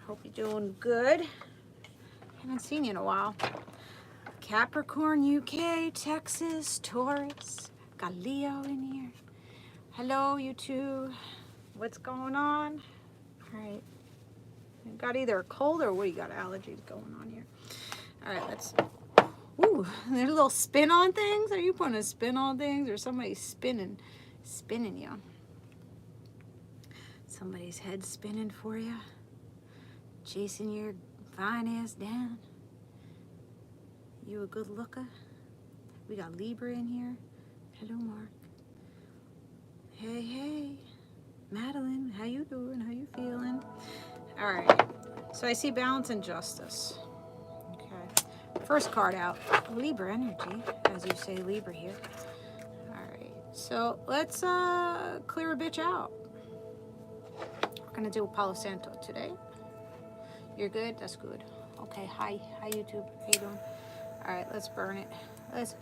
Hope you're doing good. Haven't seen you in a while. Capricorn, UK, Texas, Taurus. Got Leo in here. Hello, you two. What's going on? All right. You got either a cold or what? You got allergies going on here. All right, let's. Ooh, there's a little spin on things. Are you putting a spin on things, or somebody's spinning you? Somebody's head spinning for you, chasing your fine ass down. You a good looker? We got Libra in here. Hello, Mark. Hey, hey. Madeline, how you doing? How you feeling? All right. So I see balance and justice. Okay. First card out. Libra energy, as you say, Libra here. All right. So let's clear a bitch out. We're gonna do a Palo Santo today. You're good? That's good. Okay. Hi, YouTube. How you doing? All right. Let's burn it. Let's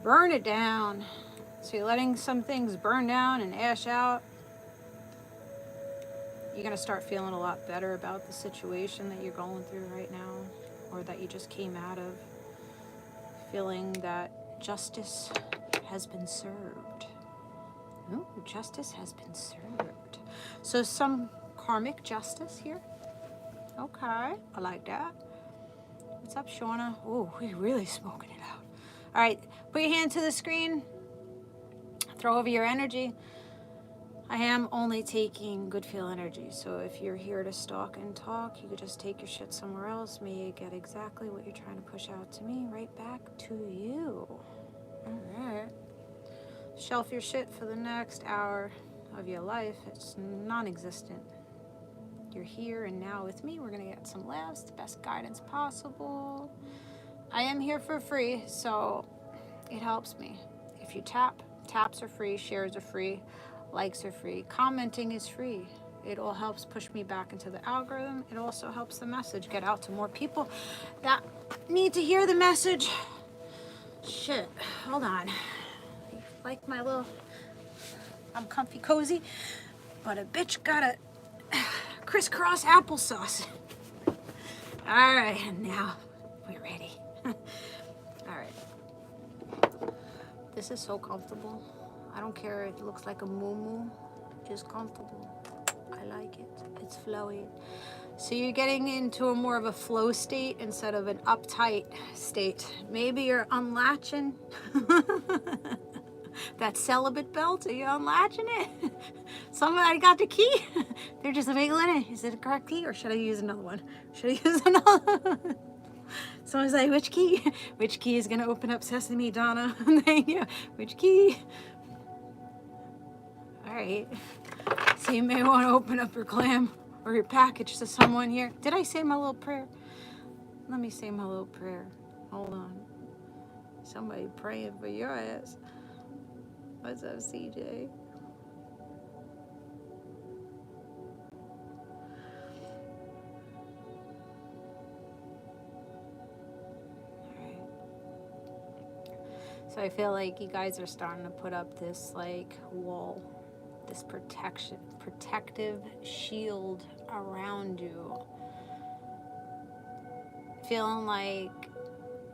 burn it down. So you're letting some things burn down and ash out. You're going to start feeling a lot better about the situation that you're going through right now, or that you just came out of. Feeling that justice has been served. Ooh, justice has been served. So some karmic justice here. Okay, I like that. What's up, Shauna? Oh, we're really smoking it out. All right, put your hand to the screen. Throw over your energy. I am only taking good feel energy, so if you're here to stalk and talk, you could just take your shit somewhere else. May you get exactly what you're trying to push out to me, right back to you. All right. Shelf your shit for the next hour of your life. It's non-existent. You're here and now with me. We're gonna get some laughs, the best guidance possible. I am here for free, so it helps me. If you tap, taps are free, shares are free, likes are free, commenting is free. It all helps push me back into the algorithm. It also helps the message get out to more people that need to hear the message. Shit, hold on. Like my little, I'm comfy cozy, but a bitch got a crisscross applesauce. All right, now we're ready. All right. This is so comfortable. I don't care, it looks like a moo-moo. It's comfortable. I like it. It's flowy. So you're getting into a more of a flow state instead of an uptight state. Maybe you're unlatching that celibate belt. Are you unlatching it? Somebody got the key. They're just wiggling it. Is it a correct key, or should I use another one? Should I use another one? Someone's like, which key? Which key is gonna open up Sesame, Donna? Thank you. Which key? All right. So you may want to open up your clam or your package to someone here. Did I say my little prayer? Let me say my little prayer. Hold on. Somebody praying for your ass. What's up, CJ? So I feel like you guys are starting to put up this like wall, this protective shield around you. Feeling like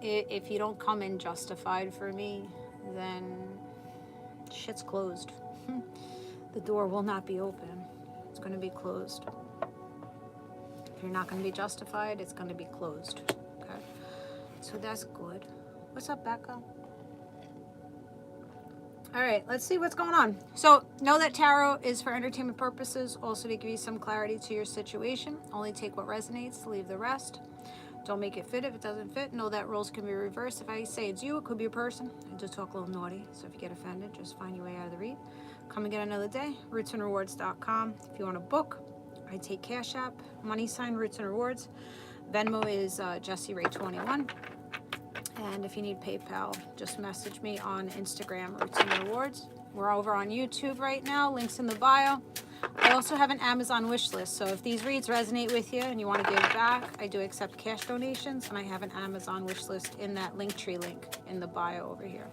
if you don't come in justified for me, then shit's closed. The door will not be open. It's going to be closed. If you're not going to be justified, it's going to be closed. Okay? So that's good. What's up, Becca? All right, let's see what's going on. So know that tarot is for entertainment purposes, also to give you some clarity to your situation. Only take what resonates, leave the rest. Don't make it fit if it doesn't fit. Know that roles can be reversed. If I say it's you, it could be a person. I just talk a little naughty, so if you get offended, just find your way out of the read. Come again another day, rootsandrewards.com. If you want a book, I take Cashapp, money sign Roots and Rewards. Venmo is Jessieray21. And if you need PayPal, just message me on Instagram, Roots and Rewards. We're over on YouTube right now, links in the bio. I also have an Amazon wish list, so if these reads resonate with you and you want to give back, I do accept cash donations, and I have an Amazon wish list in that Linktree link in the bio over here.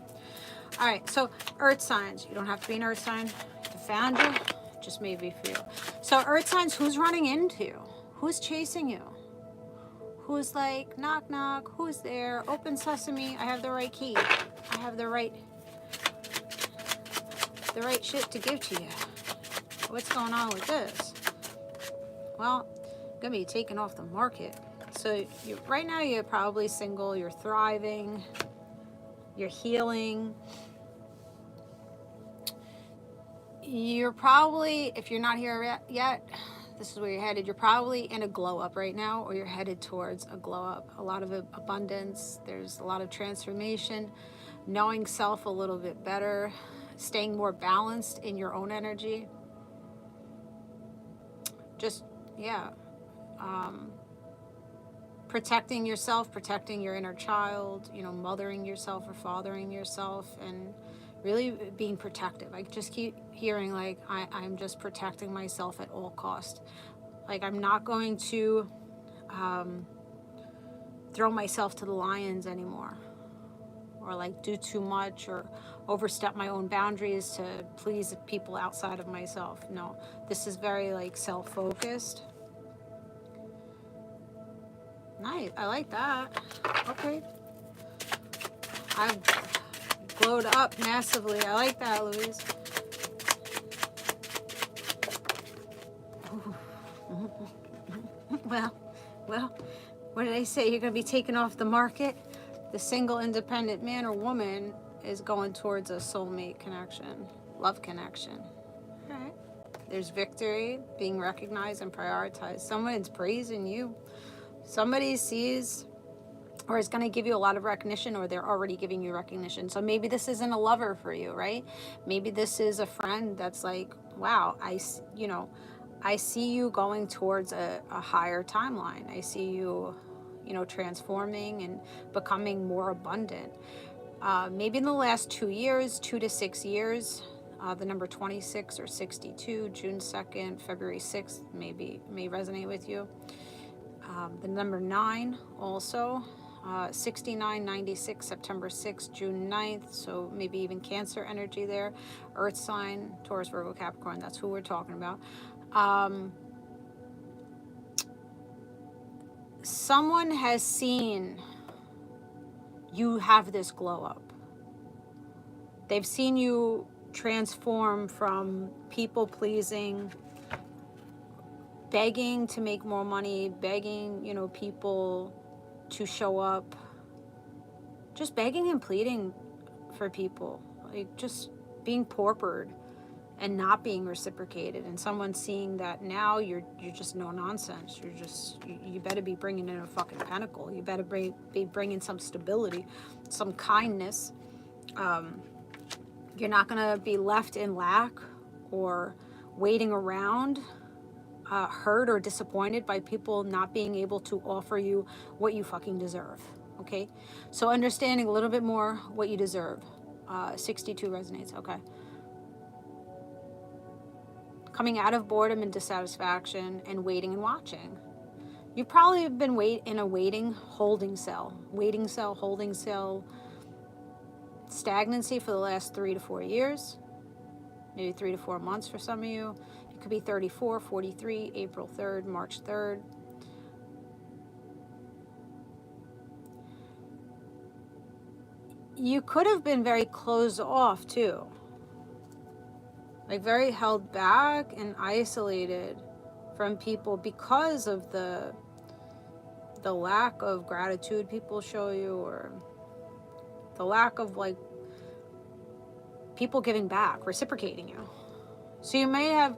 All right, so Earth signs. You don't have to be an Earth sign to found you, just maybe for you. So Earth signs, who's running into you? Who's chasing you? Who's like, knock, knock, who's there? Open sesame, I have the right key. I have the right shit to give to you. What's going on with this? Well, gonna be taken off the market. So right now you're probably single, you're thriving, you're healing. You're probably, if you're not here yet, this is where you're headed. You're probably in a glow up right now, or you're headed towards a glow up. A lot of abundance. There's a lot of transformation, knowing self a little bit better, staying more balanced in your own energy. Just, yeah. Protecting yourself, protecting your inner child, you know, mothering yourself or fathering yourself, and really being protective. I just keep hearing like, I'm just protecting myself at all cost. Like, I'm not going to throw myself to the lions anymore, or like do too much or overstep my own boundaries to please people outside of myself. No, this is very like self-focused. Nice, I like that. Okay. I've glowed up massively. I like that, Louise. Well, what did I say? You're going to be taken off the market? The single independent man or woman is going towards a soulmate connection, love connection. All right. There's victory, being recognized and prioritized. Someone's praising you. Somebody sees or is going to give you a lot of recognition, or they're already giving you recognition. So maybe this isn't a lover for you, right? Maybe this is a friend that's like, wow, I see you going towards a higher timeline. I see you, transforming and becoming more abundant. Maybe in the last 2 years, 2 to 6 years, the number 26 or 62, June 2nd, February 6th, may resonate with you. The number 9 also, 69, 96, September 6th, June 9th, so maybe even Cancer energy there. Earth sign, Taurus, Virgo, Capricorn, that's who we're talking about. Someone has seen you have this glow up. They've seen you transform from people pleasing, begging to make more money, begging, people to show up, just begging and pleading for people, like just being paupered and not being reciprocated. And someone seeing that now you're just no nonsense. You better be bringing in a fucking pentacle. You better be bringing some stability, some kindness. You're not gonna be left in lack or waiting around, hurt or disappointed by people not being able to offer you what you fucking deserve. Okay, so understanding a little bit more what you deserve. 62 resonates. Okay. Coming out of boredom and dissatisfaction and waiting and watching. You've probably been in a holding cell, stagnancy for the last 3 to 4 years, maybe 3 to 4 months for some of you. It could be 34, 43, April 3rd, March 3rd. You could have been very closed off too. Like very held back and isolated from people because of the lack of gratitude people show you, or the lack of like people giving back, reciprocating you. So you may have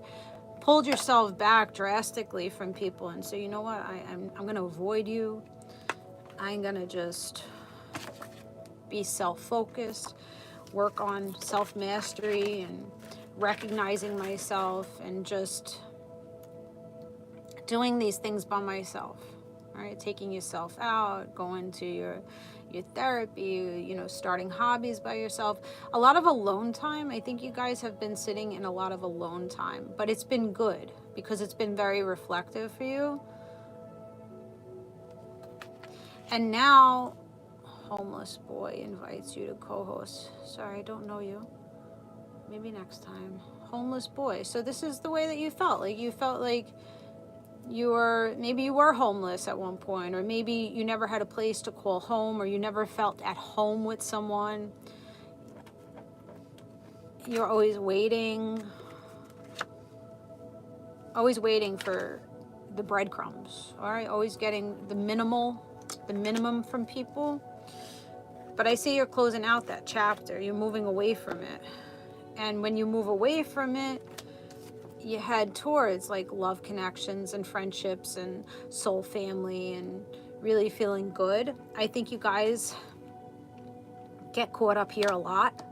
pulled yourself back drastically from people and say, you know what, I'm going to avoid you. I'm going to just be self-focused, work on self-mastery and recognizing myself and just doing these things by myself. All right, taking yourself out, going to your therapy, starting hobbies by yourself. A lot of alone time. I think you guys have been sitting in a lot of alone time, but it's been good because it's been very reflective for you. And now, homeless boy invites you to co-host. Sorry, I don't know you. Maybe next time. Homeless boy. So this is the way that you felt. Like you felt like maybe you were homeless at one point, or maybe you never had a place to call home, or you never felt at home with someone. You're always waiting for the breadcrumbs, all right? Always getting the minimum from people. But I see you're closing out that chapter. You're moving away from it. And when you move away from it, you head towards like love connections and friendships and soul family and really feeling good. I think you guys get caught up here a lot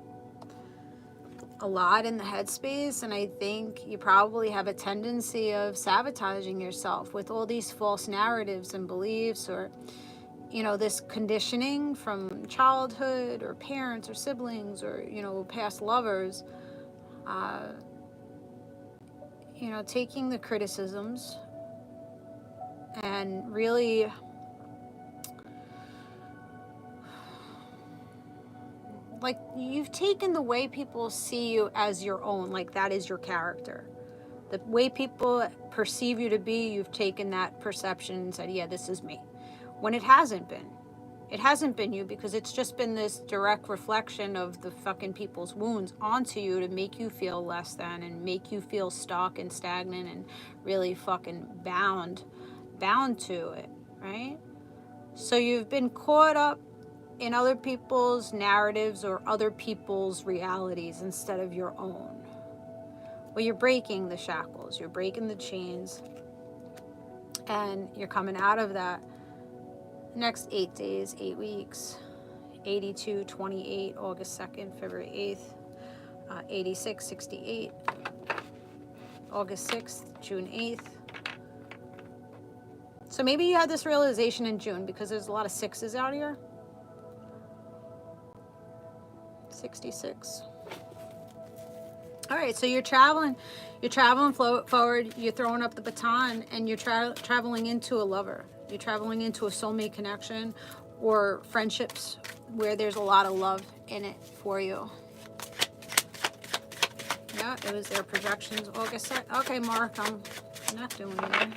in the headspace, and I think you probably have a tendency of sabotaging yourself with all these false narratives and beliefs, or you know, this conditioning from childhood or parents or siblings or, you know, past lovers. You know, taking the criticisms and really like you've taken the way people see you as your own, like that is your character. The way people perceive you to be, you've taken that perception and said, yeah, this is me. When it hasn't been. It hasn't been you, because it's just been this direct reflection of the fucking people's wounds onto you to make you feel less than and make you feel stuck and stagnant and really fucking bound to it, right? So you've been caught up in other people's narratives or other people's realities instead of your own. Well, you're breaking the shackles, you're breaking the chains, and you're coming out of that. Next 8 days, 8 weeks, 82, 28, August 2nd, February 8th, 86, 68, August 6th, June 8th. So maybe you had this realization in June, because there's a lot of sixes out here. 66. All right, so you're traveling forward, you're throwing up the baton, and you're traveling into a lover. You're traveling into a soulmate connection or friendships where there's a lot of love in it for you. Yeah, it was their projections. August 2nd. Okay, Mark, I'm not doing it.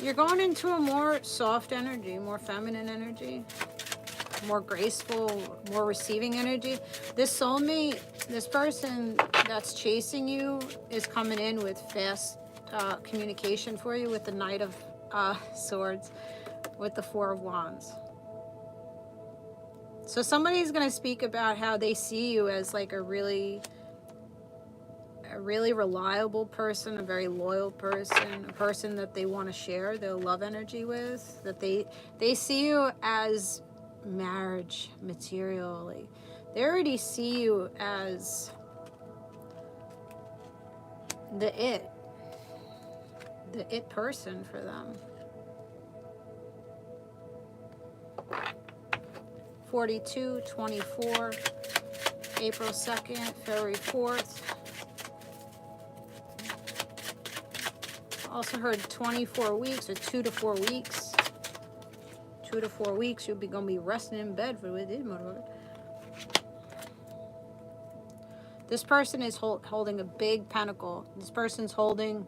You're going into a more soft energy, more feminine energy, more graceful, more receiving energy. This soulmate, this person that's chasing you is coming in with fast communication for you with the Knight of Swords, with the Four of Wands. So somebody's going to speak about how they see you as like a really reliable person, a very loyal person, a person that they want to share their love energy with, that they see you as marriage material. Like, they already see you as the it person for them. 42, 24, April 2nd, February 4th. Also heard 24 weeks or 2 to 4 weeks. 2 to 4 weeks, you'll be gonna be resting in bed for with it, motherfucker. This person is holding a big pentacle. This person's holding.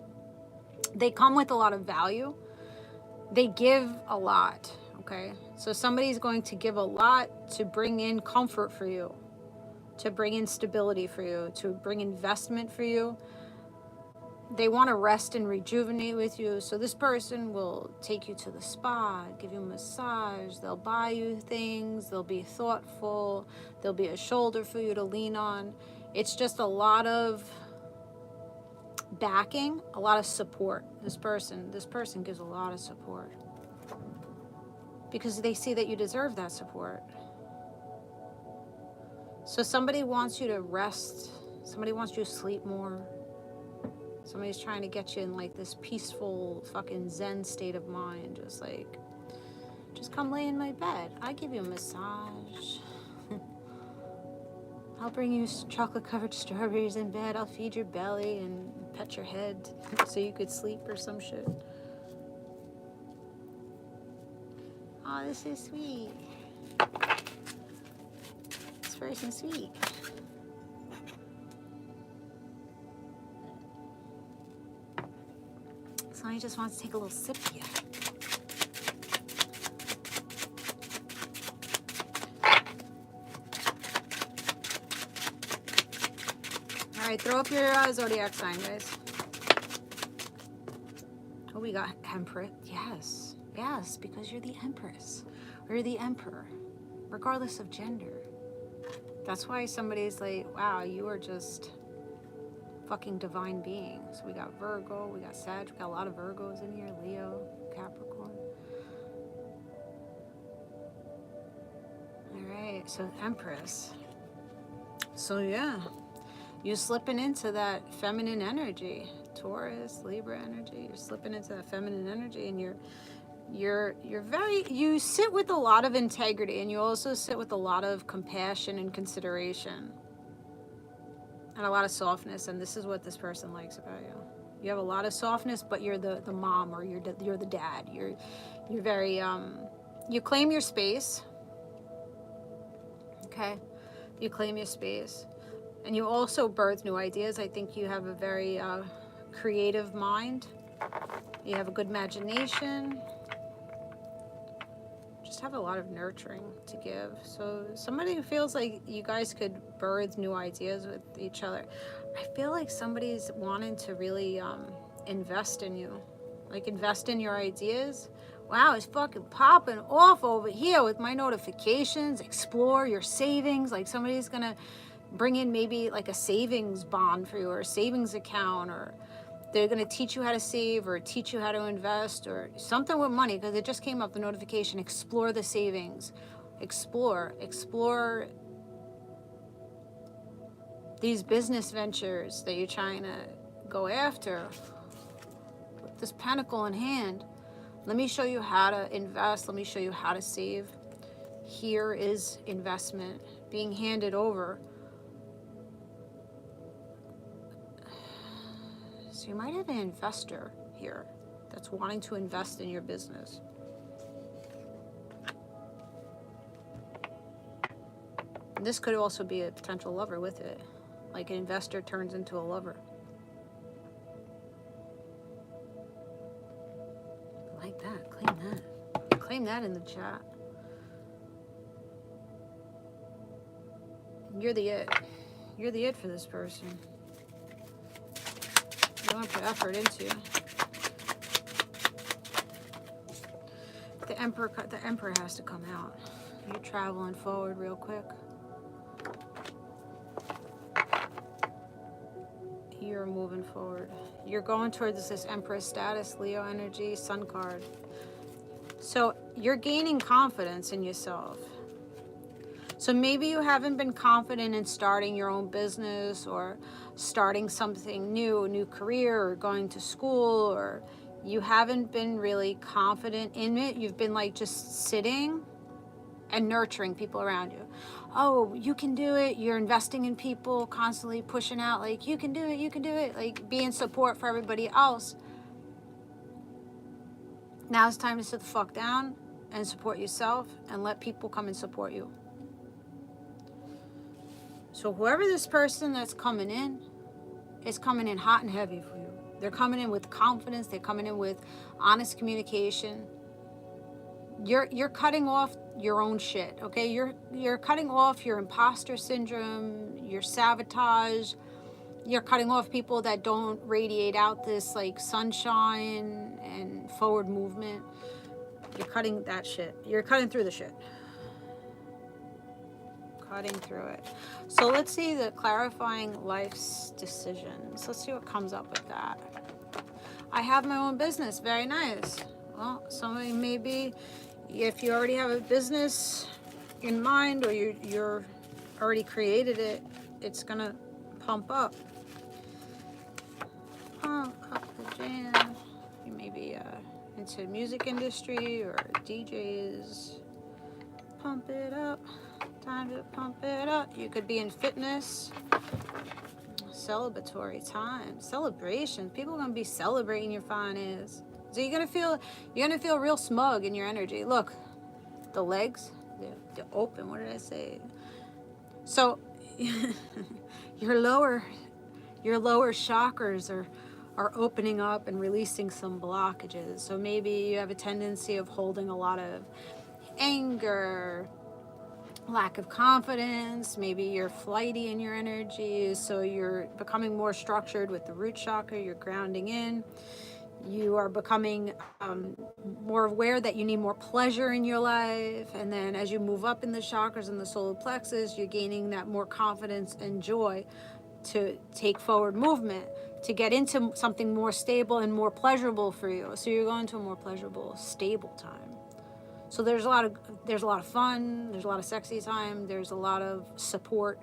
They come with a lot of value. They give a lot. Okay, so somebody's going to give a lot to bring in comfort for you, to bring in stability for you, to bring investment for you. They want to rest and rejuvenate with you. So this person will take you to the spa, give you a massage. They'll buy you things. They'll be thoughtful. There'll be a shoulder for you to lean on. It's just a lot of backing, a lot of support. This person gives a lot of support, because they see that you deserve that support. So somebody wants you to rest. Somebody wants you to sleep more. Somebody's trying to get you in like this peaceful fucking Zen state of mind. Just come lay in my bed. I give you a massage. I'll bring you chocolate covered strawberries in bed. I'll feed your belly and pet your head so you could sleep or some shit. Oh, this is sweet. This person's sweet. Somebody just wants to take a little sip of you. All right, throw up your zodiac sign, guys. Oh, we got Emperor. Yes, yes, because you're the Empress. Or you're the Emperor, regardless of gender. That's why somebody's like, wow, you are just fucking divine beings. We got Virgo, we got Sag, we got a lot of Virgos in here, Leo, Capricorn. All right, so Empress. So yeah, you're slipping into that feminine energy. Taurus, Libra energy. You're slipping into that feminine energy, and you sit with a lot of integrity, and you also sit with a lot of compassion and consideration and a lot of softness. And this is what this person likes about you. You have a lot of softness, but you're the mom, or you're the dad. You're very you claim your space. Okay, you claim your space, and you also birth new ideas. I think you have a very creative mind. You have a good imagination. Just have a lot of nurturing to give. So somebody who feels like you guys could birth new ideas with each other. I feel like somebody's wanting to really invest in you, like invest in your ideas. Wow, it's fucking popping off over here with my notifications. Explore your savings. Like somebody's gonna bring in maybe like a savings bond for you, or a savings account, or they're going to teach you how to save, or teach you how to invest, or something with money, because it just came up, the notification. Explore the savings. Explore these business ventures that you're trying to go after. With this pentacle in hand, let me show you how to invest. Let me show you how to save. Here is investment being handed over. So you might have an investor here that's wanting to invest in your business. And this could also be a potential lover with it. Like an investor turns into a lover. I like that. Claim that. Claim that in the chat. You're the it. You're the it for this person. You want to put effort into. The Emperor has to come out. You're traveling forward real quick. You're moving forward. You're going towards this Empress status, Leo energy, Sun card. So you're gaining confidence in yourself. So maybe you haven't been confident in starting your own business, or starting something new, a new career, or going to school, or you haven't been really confident in it. You've been like just sitting and nurturing people around you. Oh, you can do it. You're investing in people, constantly pushing out like, you can do it, you can do it. Like being support for everybody else. Now it's time to sit the fuck down and support yourself and let people come and support you. So whoever this person that's coming in is coming in hot and heavy for you. They're coming in with confidence. They're coming in with honest communication. You're cutting off your own shit, okay? You're cutting off your imposter syndrome, your sabotage. You're cutting off people that don't radiate out this like sunshine and forward movement. You're cutting that shit. You're cutting through the shit. Cutting through it. So let's see the clarifying life's decisions. Let's see what comes up with that. I have my own business. Very nice. Well, somebody maybe, if you already have a business in mind, or you're already created it, it's gonna pump up. Pump up the jam. You may be into the music industry, or DJs. Pump it up. Time to pump it up. You could be in fitness. Celebratory time. Celebrations. People are gonna be celebrating your finance. So you're gonna feel real smug in your energy. Look, the legs, they're open. What did I say? So your lower chakras are opening up and releasing some blockages. So maybe you have a tendency of holding a lot of anger, lack of confidence, maybe you're flighty in your energy, so you're becoming more structured with the root chakra, you're grounding in. You are becoming more aware that you need more pleasure in your life. And then as you move up in the chakras and the solar plexus, you're gaining that more confidence and joy to take forward movement, to get into something more stable and more pleasurable for you. So you're going to a more pleasurable, stable time. So there's a lot of fun, there's a lot of sexy time, there's a lot of support,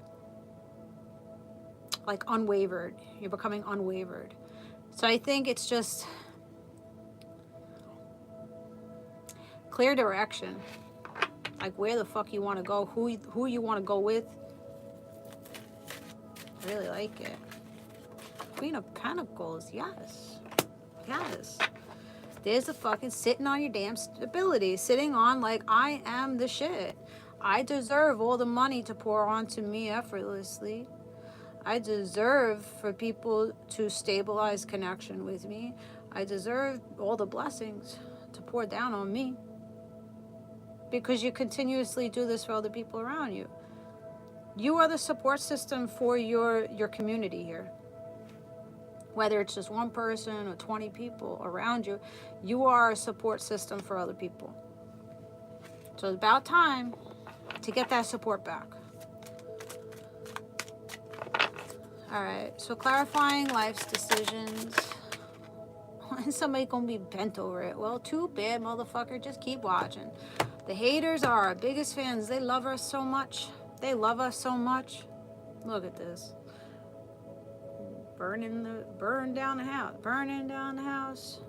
like unwavered. You're becoming unwavered. So I think it's just clear direction, like where the fuck you want to go, who you want to go with. I really like it. Queen of Pentacles, yes. There's a fucking sitting on your damn stability, sitting on like, I am the shit. I deserve all the money to pour onto me effortlessly. I deserve for people to stabilize connection with me. I deserve all the blessings to pour down on me. Because you continuously do this for other people around you. You are the support system for your community here. Whether it's just one person or 20 people around you, you are a support system for other people. So it's about time to get that support back. All right, so clarifying life's decisions. When somebody gonna be bent over it? Well, too bad, motherfucker. Just keep watching. The haters are our biggest fans. They love us so much. They love us so much. Look at this. Burning down the house.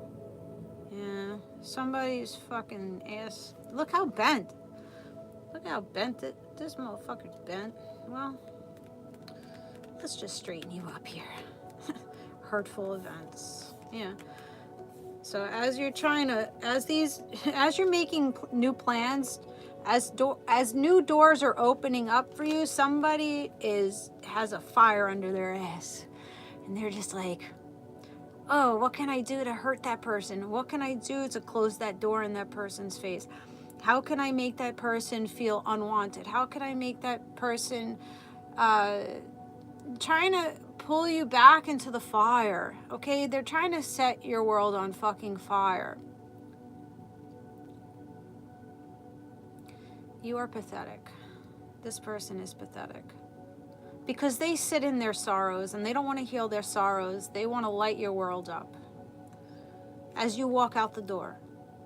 Yeah, somebody's fucking ass. Look how bent. This motherfucker's bent. Well, let's just straighten you up here. Hurtful events. Yeah. So as you're as you're making new plans, as new doors are opening up for you, somebody has a fire under their ass. And they're just like, oh, what can I do to hurt that person? What can I do to close that door in that person's face? How can I make that person feel unwanted? How can I make that person trying to pull you back into the fire? Okay, they're trying to set your world on fucking fire. You are pathetic. This person is pathetic. Because they sit in their sorrows and they don't want to heal their sorrows. They want to light your world up. As you walk out the door.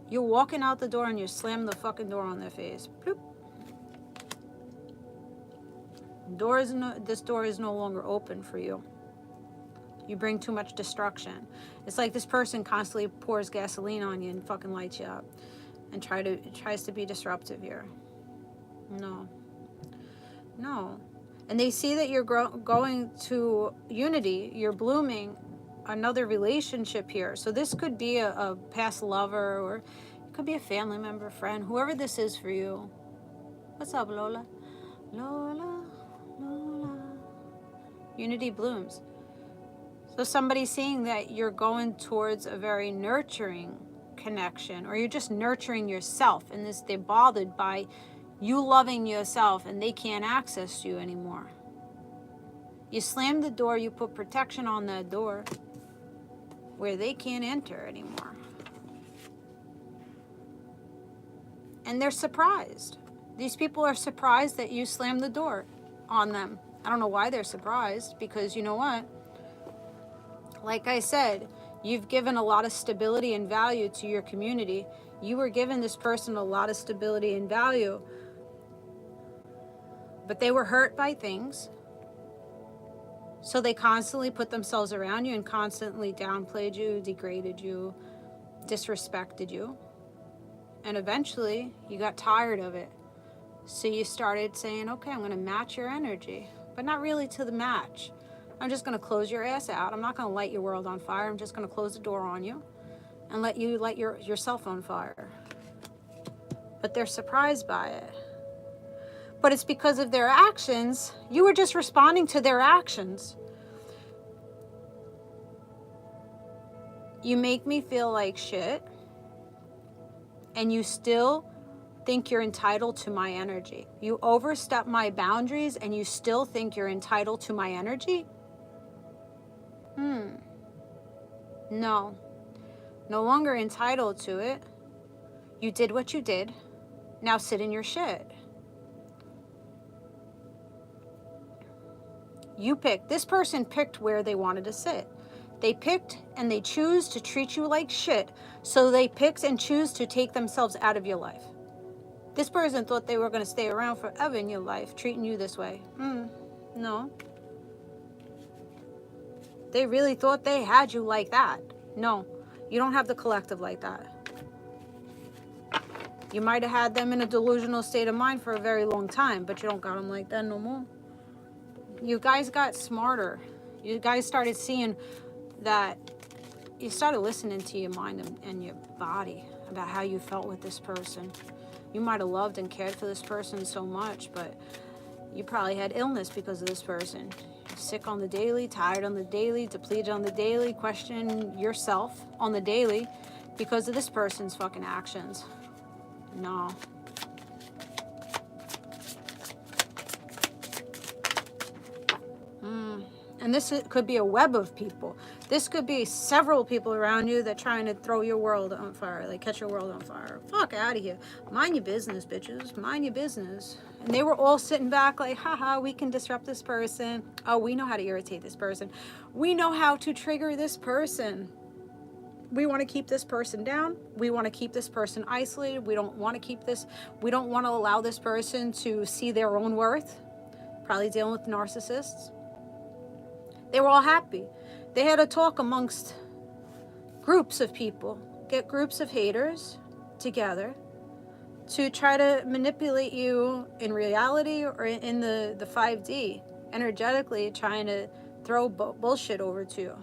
You're walking out the door and you slam the fucking door on their face. Bloop. This door is no longer open for you. You bring too much destruction. It's like this person constantly pours gasoline on you and fucking lights you up. And tries to be disruptive here. No. And they see that you're going to unity, you're blooming another relationship here. So this could be a past lover, or it could be a family member, friend, whoever this is for you. What's up, Lola? Lola. Unity blooms. So somebody's seeing that you're going towards a very nurturing connection, or you're just nurturing yourself, and they're bothered by you loving yourself and they can't access you anymore. You slam the door, you put protection on that door where they can't enter anymore. And they're surprised. These people are surprised that you slammed the door on them. I don't know why they're surprised, because you know what? Like I said, you've given a lot of stability and value to your community. You were giving this person a lot of stability and value. But they were hurt by things. So they constantly put themselves around you and constantly downplayed you, degraded you, disrespected you. And eventually you got tired of it. So you started saying, okay, I'm going to match your energy, but not really to the match. I'm just going to close your ass out. I'm not going to light your world on fire. I'm just going to close the door on you and let you light yourself on fire. But they're surprised by it. But it's because of their actions. You were just responding to their actions. You make me feel like shit, and you still think you're entitled to my energy. You overstep my boundaries, and you still think you're entitled to my energy? No. No longer entitled to it. You did what you did. Now sit in your shit. You picked. This person picked where they wanted to sit. They picked and they choose to treat you like shit. So they picked and choose to take themselves out of your life. This person thought they were going to stay around forever in your life, treating you this way. No. They really thought they had you like that. No. You don't have the collective like that. You might have had them in a delusional state of mind for a very long time, but you don't got them like that no more. You guys got smarter. You guys started seeing that, you started listening to your mind and your body about how you felt with this person. You might have loved and cared for this person so much, but you probably had illness because of this person. You're sick on the daily, tired on the daily, depleted on the daily, questioning yourself on the daily because of this person's fucking actions. No. And this could be a web of people. This could be several people around you that trying to throw your world on fire, like catch your world on fire. Fuck out of here. Mind your business, bitches. Mind your business. And they were all sitting back like, haha, we can disrupt this person. Oh, we know how to irritate this person. We know how to trigger this person. We want to keep this person down. We want to keep this person isolated. We don't want to keep this. We don't want to allow this person to see their own worth. Probably dealing with narcissists. They were all happy. They had a talk amongst groups of people, get groups of haters together to try to manipulate you in reality or in the 5D, energetically trying to throw bullshit over to you.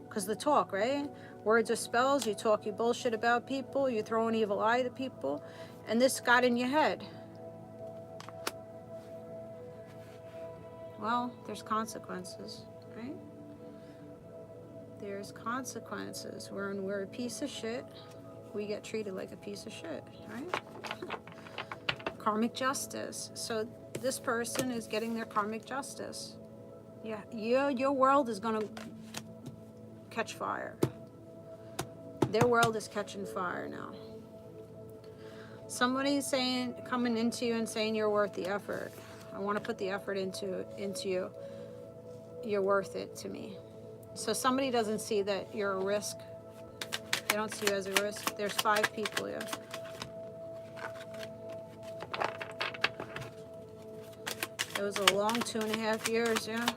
Because the talk, right? Words are spells. You talk your bullshit about people. You throw an evil eye to people. And this got in your head. Well, there's consequences, right? There's consequences. When we're a piece of shit, we get treated like a piece of shit, right? Karmic justice. So this person is getting their karmic justice. Yeah, your world is going to catch fire. Their world is catching fire now. Somebody's saying, coming into you and saying you're worth the effort. I want to put the effort into you. You're worth it to me. So somebody doesn't see that you're a risk. They don't see you as a risk. There's 5 people here. It was a long 2.5 years, yeah.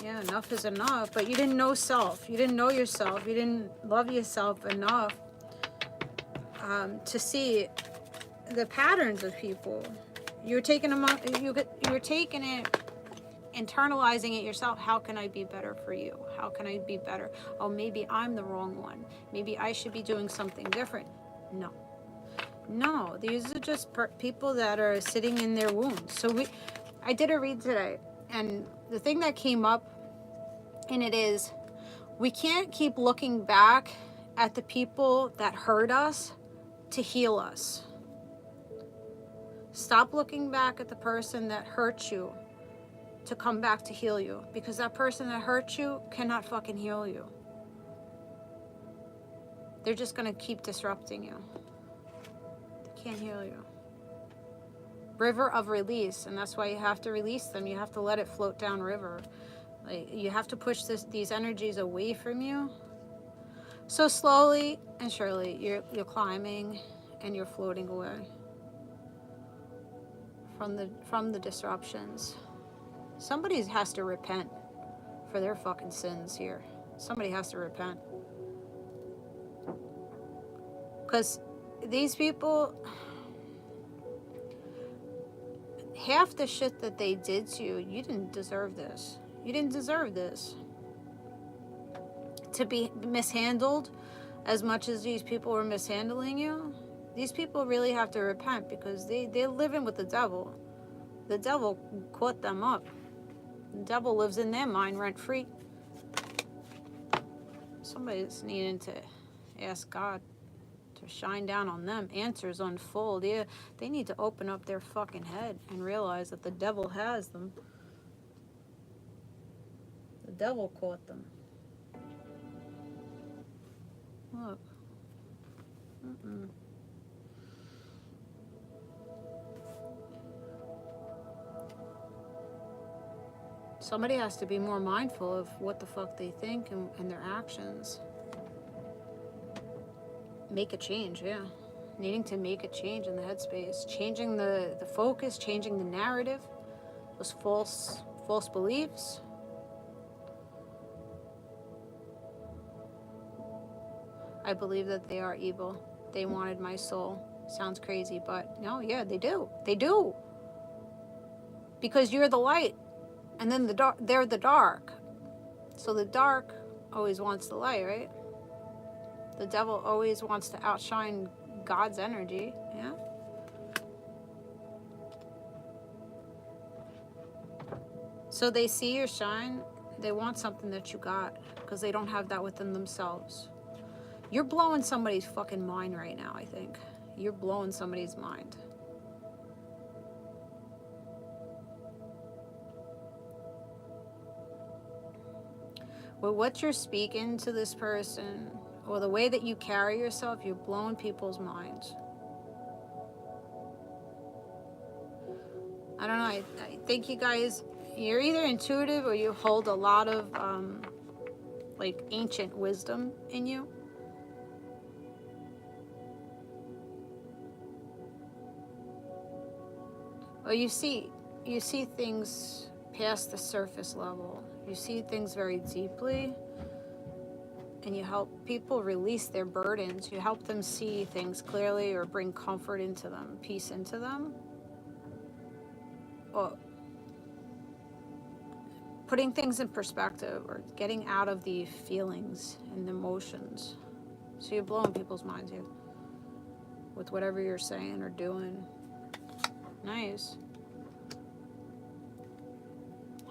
Yeah, enough is enough. But you didn't know self. You didn't know yourself. You didn't love yourself enough to see the patterns of people. You're taking them. You're taking it, internalizing it yourself. How can I be better for you? How can I be better? Oh, maybe I'm the wrong one. Maybe I should be doing something different. No, these are just people that are sitting in their wounds. So I did a read today, and the thing that came up in it is, we can't keep looking back at the people that hurt us to heal us. Stop looking back at the person that hurt you to come back to heal you, because that person that hurt you cannot fucking heal you. They're just going to keep disrupting you. They can't heal you. River of release, and that's why you have to release them. You have to let it float down river. Like, you have to push these energies away from you. So slowly and surely you're climbing and you're floating away from the disruptions. Somebody has to repent for their fucking sins here. Somebody has to repent. Because these people, half the shit that they did to you, you didn't deserve this. You didn't deserve this. To be mishandled as much as these people were mishandling you, these people really have to repent, because they're living with the devil. The devil caught them up. The devil lives in their mind rent free. Somebody's needing to ask God to shine down on them. Answers unfold. Yeah, they need to open up their fucking head and realize that the devil has them. The devil caught them. Look. Mm-mm. Somebody has to be more mindful of what the fuck they think and their actions. Make a change, yeah. Needing to make a change in the headspace. Changing the focus, changing the narrative. Those false beliefs. I believe that they are evil. They wanted my soul. Sounds crazy, but no, yeah, they do. They do. Because you're the light. And then they're the dark. So the dark always wants the light, right? The devil always wants to outshine God's energy, yeah? So they see your shine, they want something that you got, because they don't have that within themselves. You're blowing somebody's fucking mind right now, I think. You're blowing somebody's mind. With what you're speaking to this person, or the way that you carry yourself, you're blowing people's minds. I don't know, I think you guys, you're either intuitive or you hold a lot of like ancient wisdom in you. Or you see things past the surface level. You see things very deeply, and you help people release their burdens. You help them see things clearly, or bring comfort into them, peace into them. Or putting things in perspective, or getting out of the feelings and emotions. So you're blowing people's minds here with whatever you're saying or doing. Nice.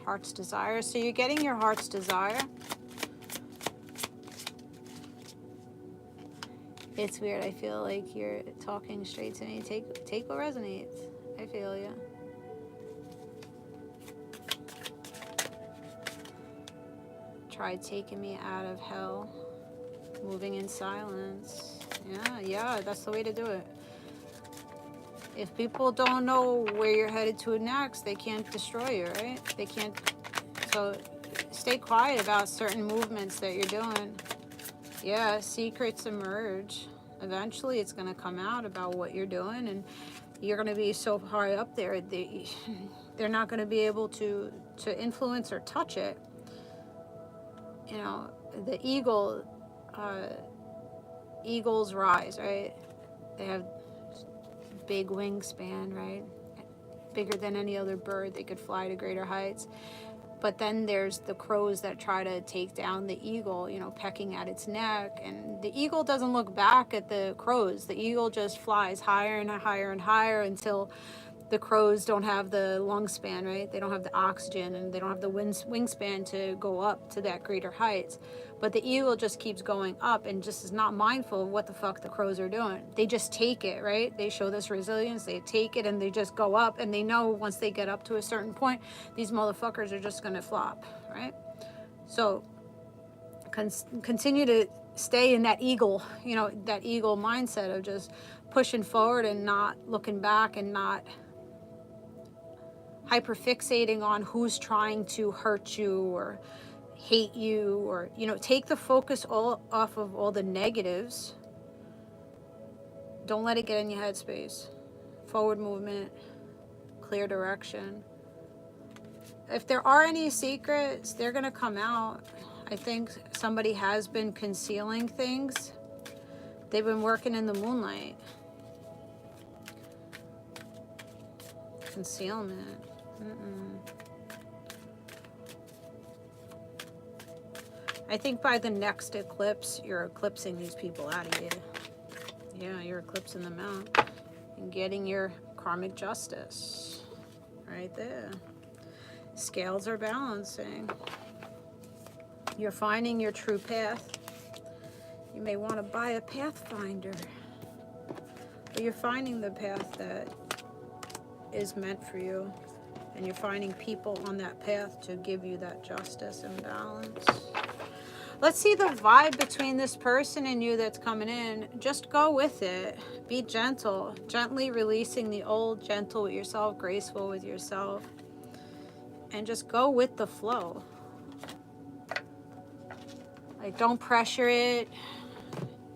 Heart's desire. So you're getting your heart's desire. It's weird. I feel like you're talking straight to me. Take what resonates. I feel you. Try taking me out of hell. Moving in silence. Yeah, that's the way to do it. If people don't know where you're headed to next, they can't destroy you, right? They can't. So stay quiet about certain movements that you're doing. Yeah, secrets emerge. Eventually it's going to come out about what you're doing, and you're going to be so high up there, they're not going to be able to influence or touch it. You know, the eagles rise, right? They have big wingspan, right? Bigger than any other bird. They could fly to greater heights. But then there's the crows that try to take down the eagle, you know, pecking at its neck. And the eagle doesn't look back at the crows. The eagle just flies higher and higher and higher until the crows don't have the lung span, right? They don't have the oxygen, and they don't have the wingspan to go up to that greater heights. But the eagle just keeps going up and just is not mindful of what the fuck the crows are doing. They just take it, right? They show this resilience. They take it and they just go up, and they know once they get up to a certain point, these motherfuckers are just gonna flop, right? So continue to stay in that eagle, you know, that eagle mindset of just pushing forward and not looking back, and not hyperfixating on who's trying to hurt you or hate you, or, you know, take the focus all off of all the negatives. Don't let it get in your headspace. Forward movement, clear direction. If there are any secrets, they're gonna come out. I think somebody has been concealing things. They've been working in the moonlight. Concealment. I think by the next eclipse, you're eclipsing these people out of you. Yeah, you're eclipsing them out and getting your karmic justice right there. Scales are balancing. You're finding your true path. You may want to buy a pathfinder. But you're finding the path that is meant for you. And you're finding people on that path to give you that justice and balance. Let's see the vibe between this person and you that's coming in. Just go with it. Be gentle. Gently releasing the old. Gentle with yourself. Graceful with yourself. And just go with the flow. Like, don't pressure it.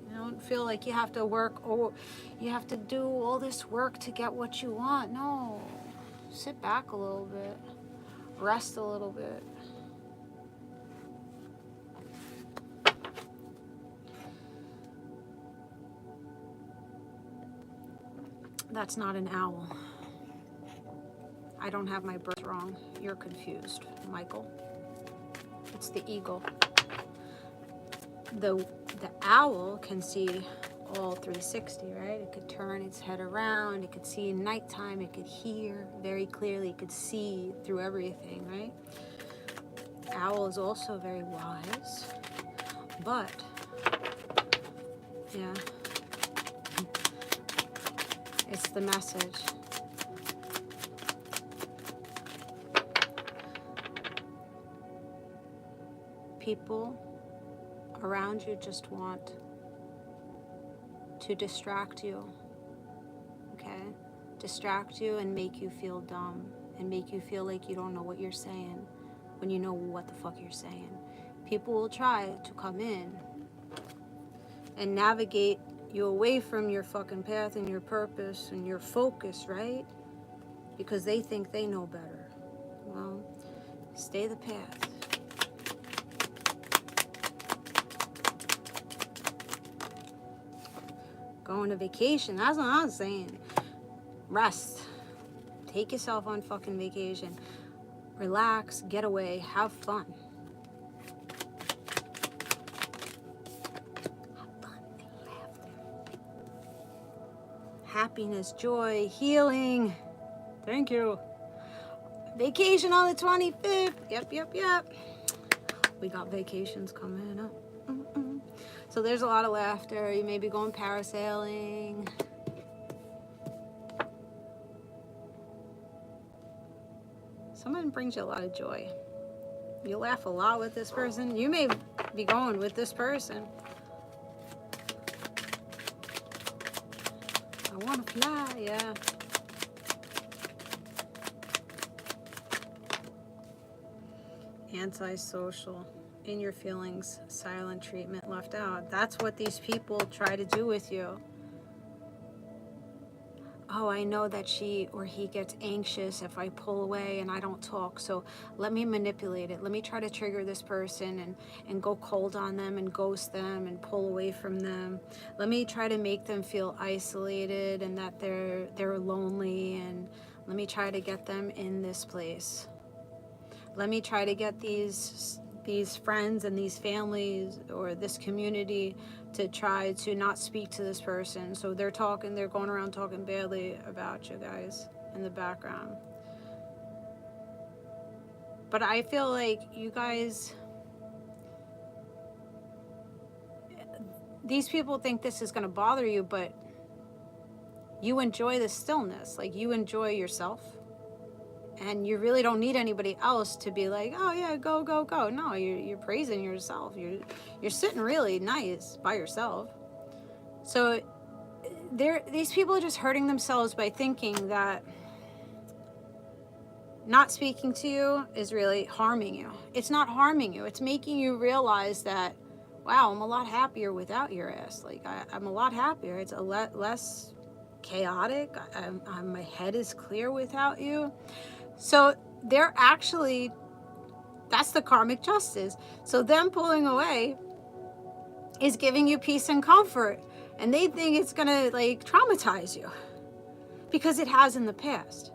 You don't feel like you have to work or you have to do all this work to get what you want. No. Sit back a little bit. Rest a little bit. That's not an owl. I don't have my birth wrong. You're confused, Michael. It's the eagle. The owl can see all 360, right? It could turn its head around. It could see in nighttime. It could hear very clearly. It could see through everything, right? Owl is also very wise. But, yeah. It's the message. People around you just want to distract you, okay? Distract you and make you feel dumb and make you feel like you don't know what you're saying when you know what the fuck you're saying. People will try to come in and navigate you away from your fucking path and your purpose and your focus, right? Because they think they know better. Well, stay the path. Going to vacation, that's what I'm saying. Rest. Take yourself on fucking vacation. Relax, get away, have fun. Happiness, joy, healing. Thank you. Vacation on the 25th. Yep. We got vacations coming up. So there's a lot of laughter. You may be going parasailing. Someone brings you a lot of joy. You laugh a lot with this person. You may be going with this person. I want to fly, yeah. Antisocial. In your feelings, silent treatment, left out. That's what these people try to do with you. Oh, I know that she or he gets anxious if I pull away and I don't talk, so let me manipulate it. Let me try to trigger this person and go cold on them and ghost them and pull away from them. Let me try to make them feel isolated and that they're lonely, and let me try to get them in this place. Let me try to get these friends and these families or this community to try to not speak to this person. So they're going around talking badly about you guys in the background. But I feel like you guys, these people think this is going to bother you, but you enjoy the stillness. Like, you enjoy yourself. And you really don't need anybody else to be like, oh yeah, go, go, go. No, you're praising yourself. You're sitting really nice by yourself. So these people are just hurting themselves by thinking that not speaking to you is really harming you. It's not harming you. It's making you realize that, wow, I'm a lot happier without your ass. Like, I'm a lot happier. It's a lot less chaotic. My head is clear without you. So they're actually, that's the karmic justice. So them pulling away is giving you peace and comfort. And they think it's going to like traumatize you. Because it has in the past.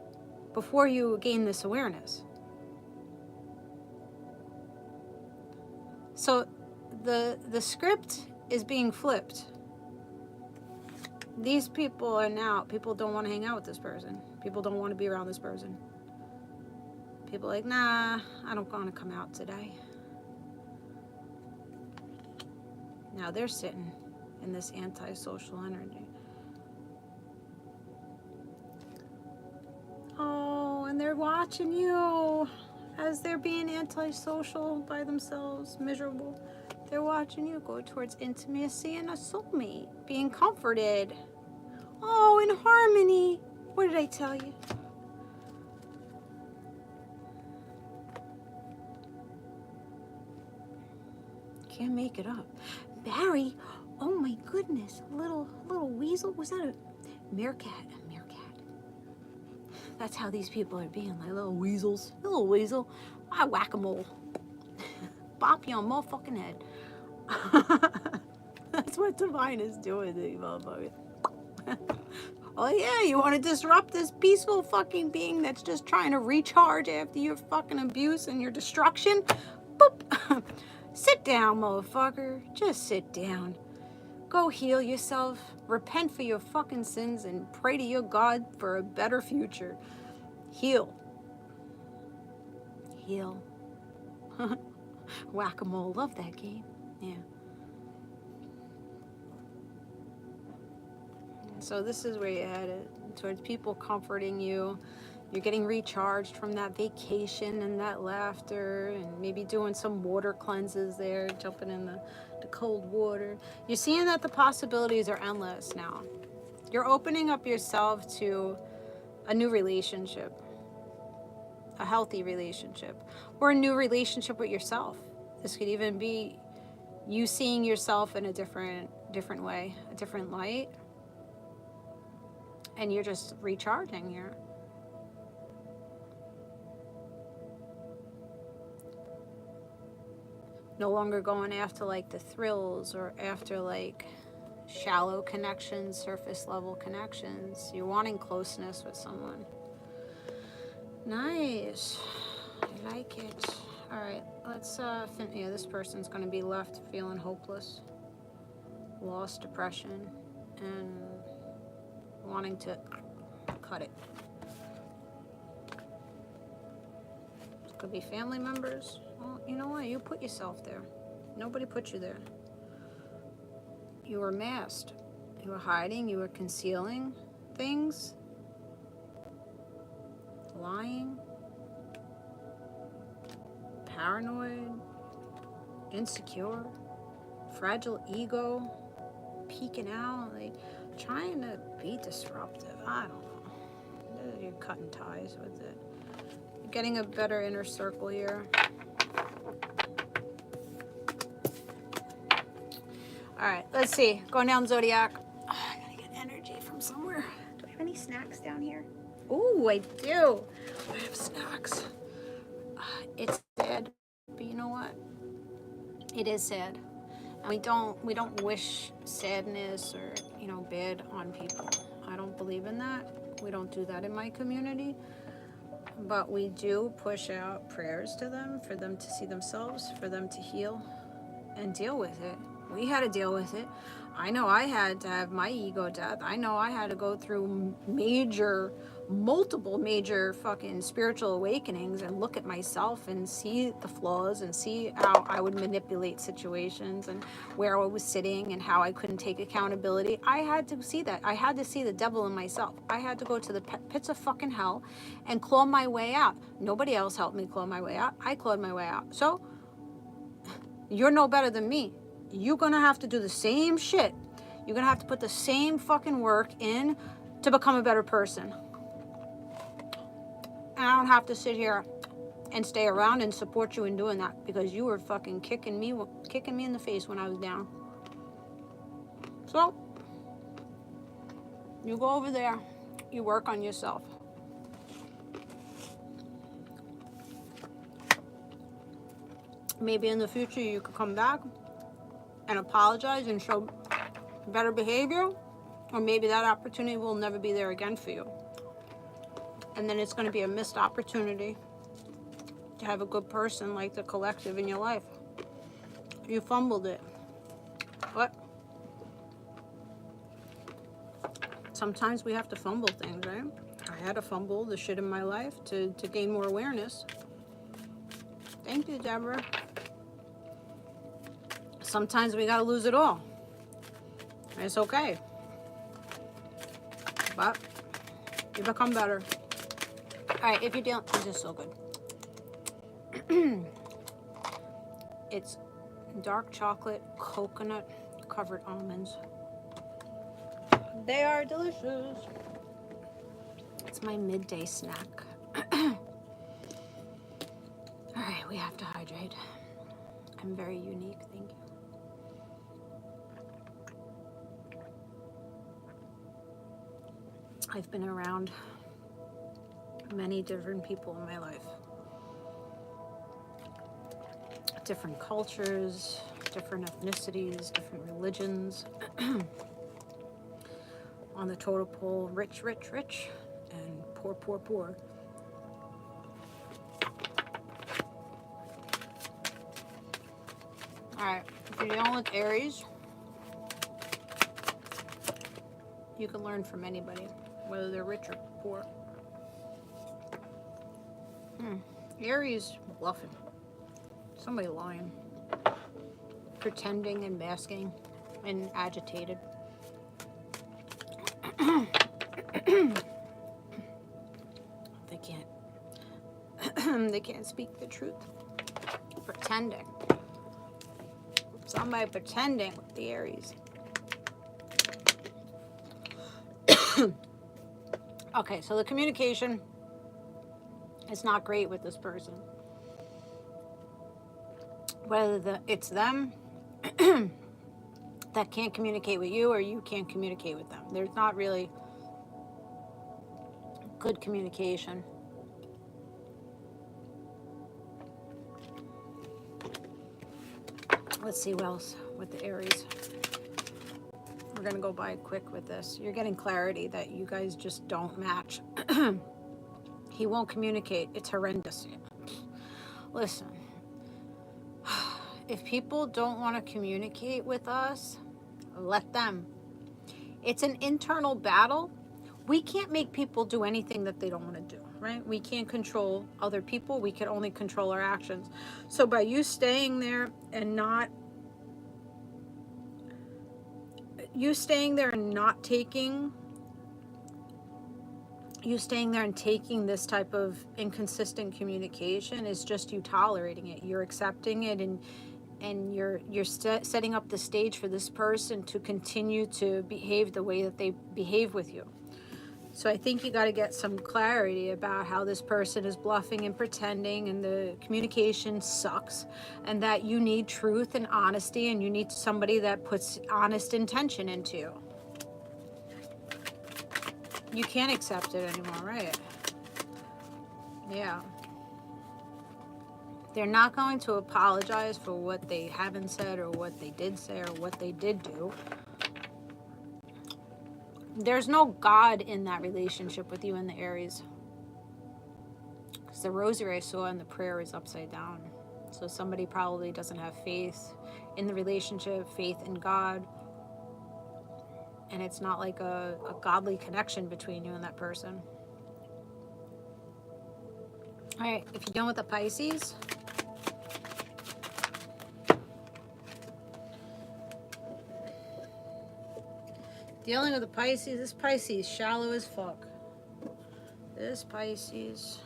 Before you gain this awareness. So the script is being flipped. These people don't want to hang out with this person. People don't want to be around this person. People are like, nah, I don't want to come out today. Now they're sitting in this antisocial energy. Oh, and they're watching you as they're being antisocial by themselves, miserable. They're watching you go towards intimacy and a soulmate, being comforted. Oh, in harmony. What did I tell you? Can't make it up. Barry, oh my goodness, a little weasel. Was that a meerkat? A meerkat. That's how these people are being, like little weasels. A little weasel. I whack-a-mole. Bop you on motherfucking head. That's what Divine is doing to you motherfuckers. Oh yeah, you want to disrupt this peaceful fucking being that's just trying to recharge after your fucking abuse and your destruction? Boop. Sit down, motherfucker. Just sit down. Go heal yourself. Repent for your fucking sins and pray to your God for a better future. Heal. Heal. Whack-a-mole. Love that game. Yeah. So this is where you're headed, towards people comforting you. You're getting recharged from that vacation and that laughter, and maybe doing some water cleanses there, jumping in the cold water. You're seeing that the possibilities are endless now. You're opening up yourself to a new relationship, a healthy relationship, or a new relationship with yourself. This could even be you seeing yourself in a different way, a different light. And you're just recharging here. No longer going after like the thrills or after like shallow connections, surface level connections. You're wanting closeness with someone. Nice. I like it. All right, let's yeah, this person's going to be left feeling hopeless, lost, depression, and wanting to cut it. Could be family members. Well, you know what? You put yourself there. Nobody put you there. You were masked. You were hiding. You were concealing things. Lying. Paranoid. Insecure. Fragile ego. Peeking out. Like, trying to be disruptive. I don't know. You're cutting ties with it. You're getting a better inner circle here. Alright, let's see. Going down Zodiac. Oh, I gotta get energy from somewhere. Do I have any snacks down here? Ooh, I do. I have snacks. It's sad, but you know what? It is sad. And we don't wish sadness or, you know, bad on people. I don't believe in that. We don't do that in my community. But we do push out prayers to them for them to see themselves, for them to heal and deal with it. We had to deal with it. I know I had to have my ego death. I know I had to go through multiple major fucking spiritual awakenings and look at myself and see the flaws and see how I would manipulate situations and where I was sitting and how I couldn't take accountability. I had to see that. I had to see the devil in myself. I had to go to the pits of fucking hell and claw my way out. Nobody else helped me claw my way out. I clawed my way out. So you're no better than me. You're gonna have to do the same shit. You're gonna have to put the same fucking work in to become a better person. And I don't have to sit here and stay around and support you in doing that because you were fucking kicking me in the face when I was down. So you go over there, you work on yourself. Maybe in the future you could come back and apologize and show better behavior, or maybe that opportunity will never be there again for you. And then it's going to be a missed opportunity to have a good person like the collective in your life. You fumbled it. What? Sometimes we have to fumble things, right? I had to fumble the shit in my life to gain more awareness. Thank you, Deborah. sometimes we gotta lose it all. It's okay. But you become better. Alright, if you don't, this is so good. It's dark chocolate, coconut covered almonds. They are delicious. It's my midday snack. Alright, we have to hydrate. I'm very unique, thank you. I've been around many different people in my life. Different cultures, different ethnicities, different religions. On the totem pole, rich, rich, rich, and poor, poor, poor. Alright, if you're dealing with Aries, you can learn from anybody, whether they're rich or poor. Aries bluffing. Somebody lying. Pretending and masking and agitated. They can't speak the truth. Pretending. Somebody pretending with the Aries. Okay, so the communication is not great with this person. Whether it's them that can't communicate with you or you can't communicate with them. There's not really good communication. Let's see what else with the Aries. We're going to go by quick with this. You're getting clarity that you guys just don't match. He won't communicate. It's horrendous. Listen, if people don't want to communicate with us, let them. It's an internal battle. We can't make people do anything that they don't want to do, right? We can't control other people. We can only control our actions. So by you staying there and not taking this type of inconsistent communication is just you tolerating it. You're accepting it, and you're setting up the stage for this person to continue to behave the way that they behave with you. So I think you got to get some clarity about how this person is bluffing and pretending, and the communication sucks, and that you need truth and honesty, and you need somebody that puts honest intention into you. You can't accept it anymore, right? Yeah. They're not going to apologize for what they haven't said or what they did say or what they did do. There's no God in that relationship with you and the Aries. Because the rosary I saw in the prayer is upside down. So somebody probably doesn't have faith in the relationship, faith in God. And it's not like a godly connection between you and that person. All right, if you're done with the Pisces, dealing with the Pisces, this Pisces shallow as fuck. This Pisces,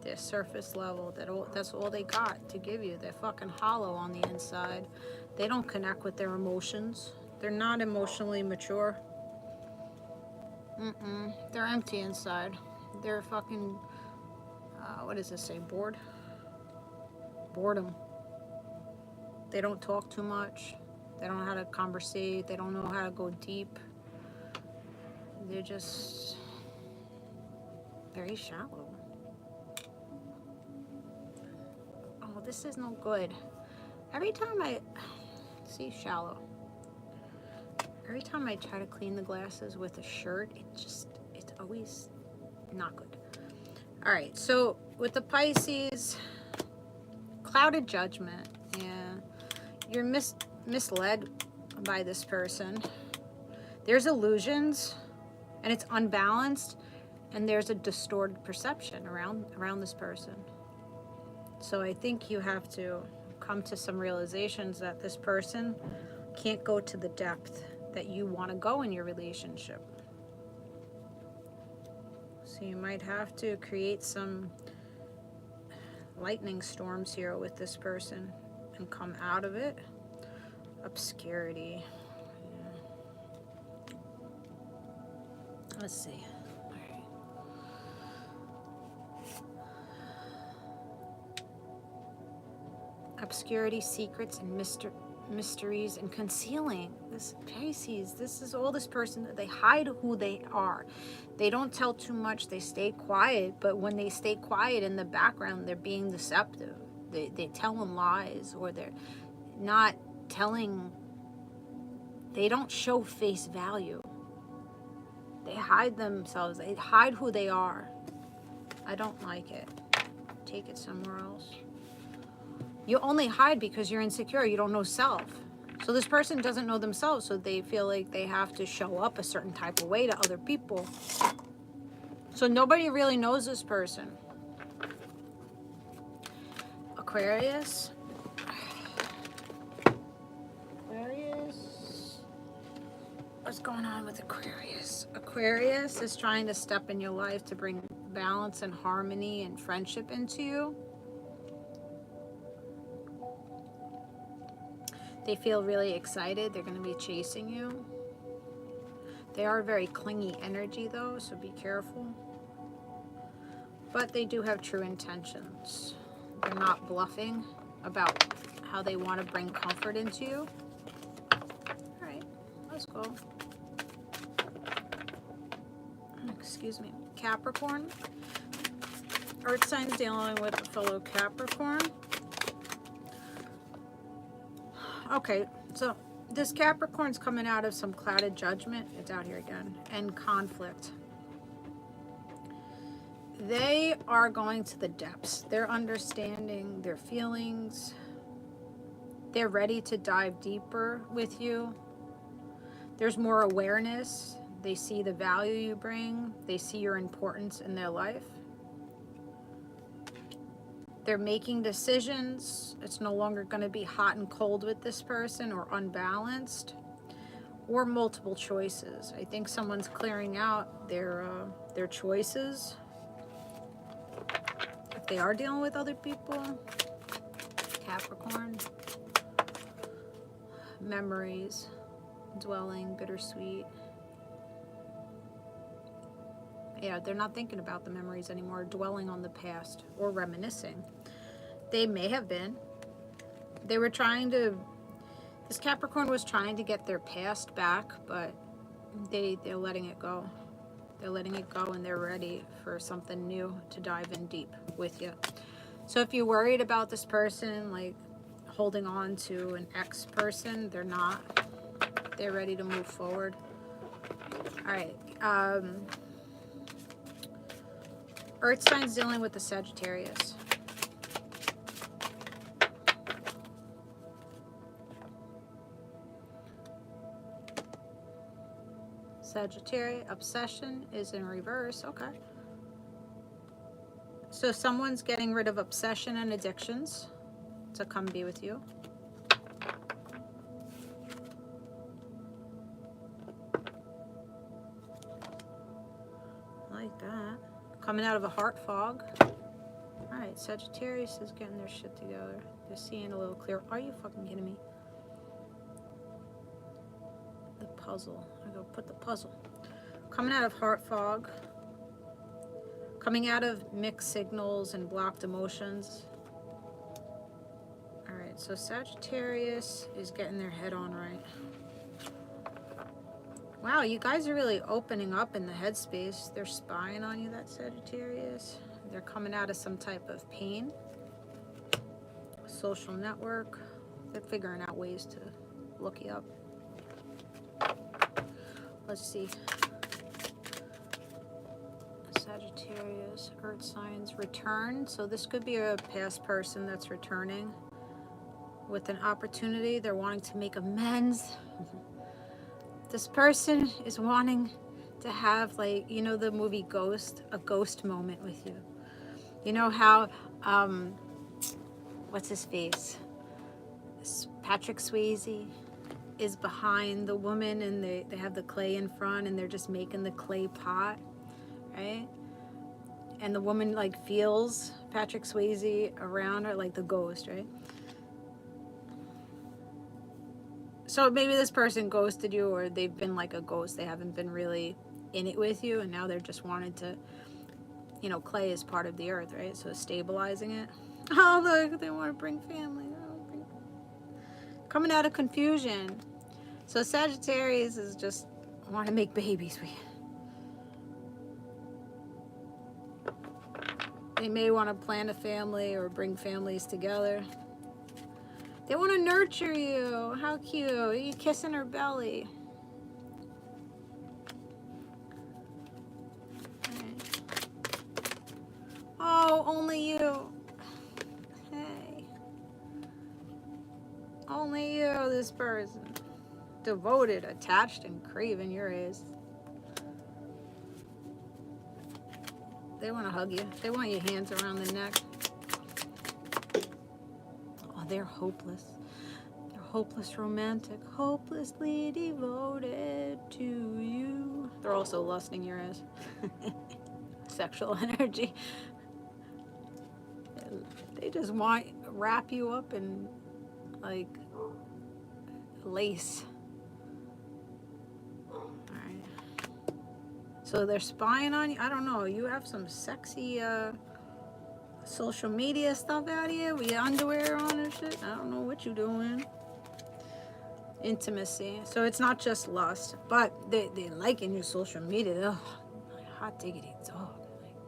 they're surface level. That's all they got to give you. They're fucking hollow on the inside. They don't connect with their emotions. They're not emotionally mature. They're empty inside. They're fucking, what does this say, bored? Boredom. They don't talk too much. They don't know how to conversate. They don't know how to go deep. They're just very shallow. Oh, this is no good. Every time I see shallow. Every time I try to clean the glasses with a shirt, it's always not good. All right, so with the Pisces, clouded judgment. Yeah, you're misled by this person. There's illusions, and it's unbalanced, and there's a distorted perception around this person. So I think you have to come to some realizations that this person can't go to the depth that you want to go in your relationship. So you might have to create some lightning storms here with this person and come out of it. Obscurity. Yeah. Let's see. All right. Obscurity, secrets, and mysteries, and concealing. This Pisces, this is all this person, they hide who they are. They don't tell too much, they stay quiet, but when they stay quiet in the background, they're being deceptive. They tell them lies, or they're not telling, they don't show face value. They hide themselves, they hide who they are. I don't like it. Take it somewhere else. You only hide because you're insecure, you don't know self. So this person doesn't know themselves, so they feel like they have to show up a certain type of way to other people. So nobody really knows this person. Aquarius. What's going on with Aquarius? Aquarius is trying to step in your life to bring balance and harmony and friendship into you. They feel really excited. They're going to be chasing you. They are very clingy energy though, so be careful. But they do have true intentions. They're not bluffing about how they want to bring comfort into you. All right, let's go. Excuse me. Capricorn. Earth signs dealing with a fellow Capricorn. Okay, so this Capricorn's coming out of some clouded judgment. It's out here again. And conflict. They are going to the depths. They're understanding their feelings. They're ready to dive deeper with you. There's more awareness. They see the value you bring. They see your importance in their life. They're making decisions. It's no longer going to be hot and cold with this person or unbalanced or multiple choices. I think someone's clearing out their choices. If they are dealing with other people, Capricorn. Memories, dwelling, bittersweet. Yeah, they're not thinking about the memories anymore, dwelling on the past or reminiscing. They may have been. They were trying to, this Capricorn was trying to get their past back, but they're letting it go. They're letting it go and they're ready for something new to dive in deep with you. So if you're worried about this person, like holding on to an ex-person, they're not. They're ready to move forward. All right. Earth signs dealing with the Sagittarius. Sagittarius, obsession is in reverse. Okay. So someone's getting rid of obsession and addictions to come be with you. Like that. Coming out of a heart fog. Alright, Sagittarius is getting their shit together. They're seeing a little clearer. Are you fucking kidding me? The puzzle. I go put the puzzle. Coming out of heart fog. Coming out of mixed signals and blocked emotions. Alright, so Sagittarius is getting their head on right. Wow, you guys are really opening up in the headspace. They're spying on you, that Sagittarius. They're coming out of some type of pain. Social network. They're figuring out ways to look you up. Let's see. Sagittarius, Earth signs, return. So this could be a past person that's returning with an opportunity. They're wanting to make amends. This person is wanting to have, like, you know the movie Ghost? A ghost moment with you. You know how, what's his face? Patrick Swayze is behind the woman, and they have the clay in front, and they're just making the clay pot, right? And the woman like feels Patrick Swayze around her, like the ghost, right? So maybe this person ghosted you, or they've been like a ghost. They haven't been really in it with you, and now they're just wanting to, you know, clay is part of the earth, right? So stabilizing it. Oh, look, they want to bring family. Coming out of confusion. So Sagittarius is just want to make babies. They may want to plan a family or bring families together. They want to nurture you. How cute. Are you kissing her belly? Right. Oh, only you. Hey. Only you, this person. Devoted, attached, and craving your ass. They want to hug you. They want your hands around the neck. Oh, they're hopeless. They're hopeless romantic. Hopelessly devoted to you. They're also lusting your ass. Sexual energy. They just want to wrap you up in like lace. So they're spying on you. I don't know. You have some sexy social media stuff out here with your underwear on and shit. I don't know what you're doing. Intimacy. So it's not just lust, but they liking your social media. Ugh, like hot diggity dog.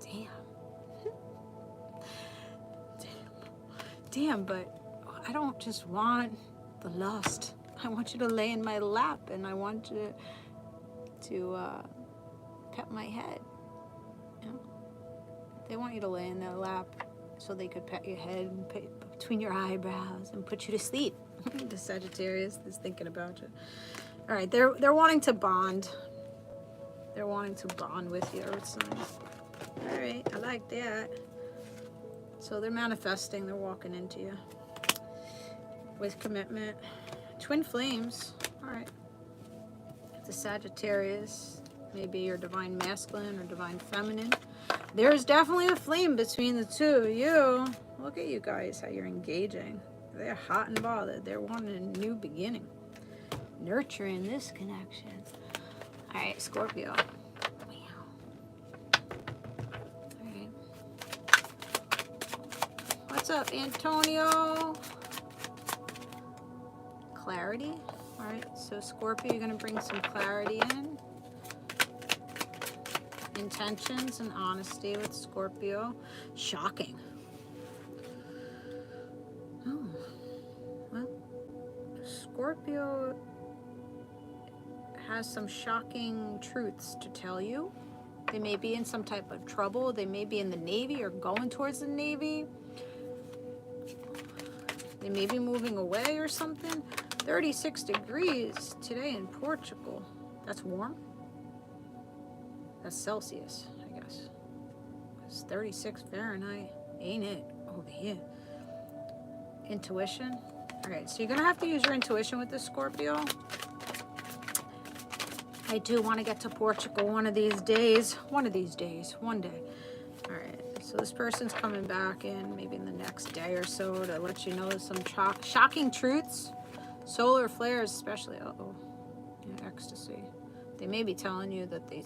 Like, damn, but I don't just want the lust. I want you to lay in my lap, and I want you to pet my head. You know? They want you to lay in their lap so they could pet your head and pet between your eyebrows and put you to sleep. The Sagittarius is thinking about you. All right, they're wanting to bond. They're wanting to bond with you, Earth signs. All right, I like that. So they're manifesting. They're walking into you with commitment. Twin flames. All right. The Sagittarius. Maybe your divine masculine or divine feminine. There's definitely a flame between the two of you. Look at you guys, how you're engaging. They're hot and bothered. They're wanting a new beginning. Nurturing this connection. All right, Scorpio. All right. What's up, Antonio? Clarity. All right, so Scorpio, you're going to bring some clarity in. Intentions and honesty with Scorpio. Shocking. Oh, well, Scorpio has some shocking truths to tell you. They may be in some type of trouble. They may be in the Navy or going towards the Navy. They may be moving away or something. 36 degrees today in Portugal. That's warm. That's Celsius, I guess. It's 36 Fahrenheit, ain't it, over here? Intuition. All right, so you're going to have to use your intuition with this, Scorpio. I do want to get to Portugal one of these days. One day. All right, so this person's coming back in maybe in the next day or so to let you know some shocking truths. Solar flares especially. Uh-oh. Yeah, ecstasy. They may be telling you that they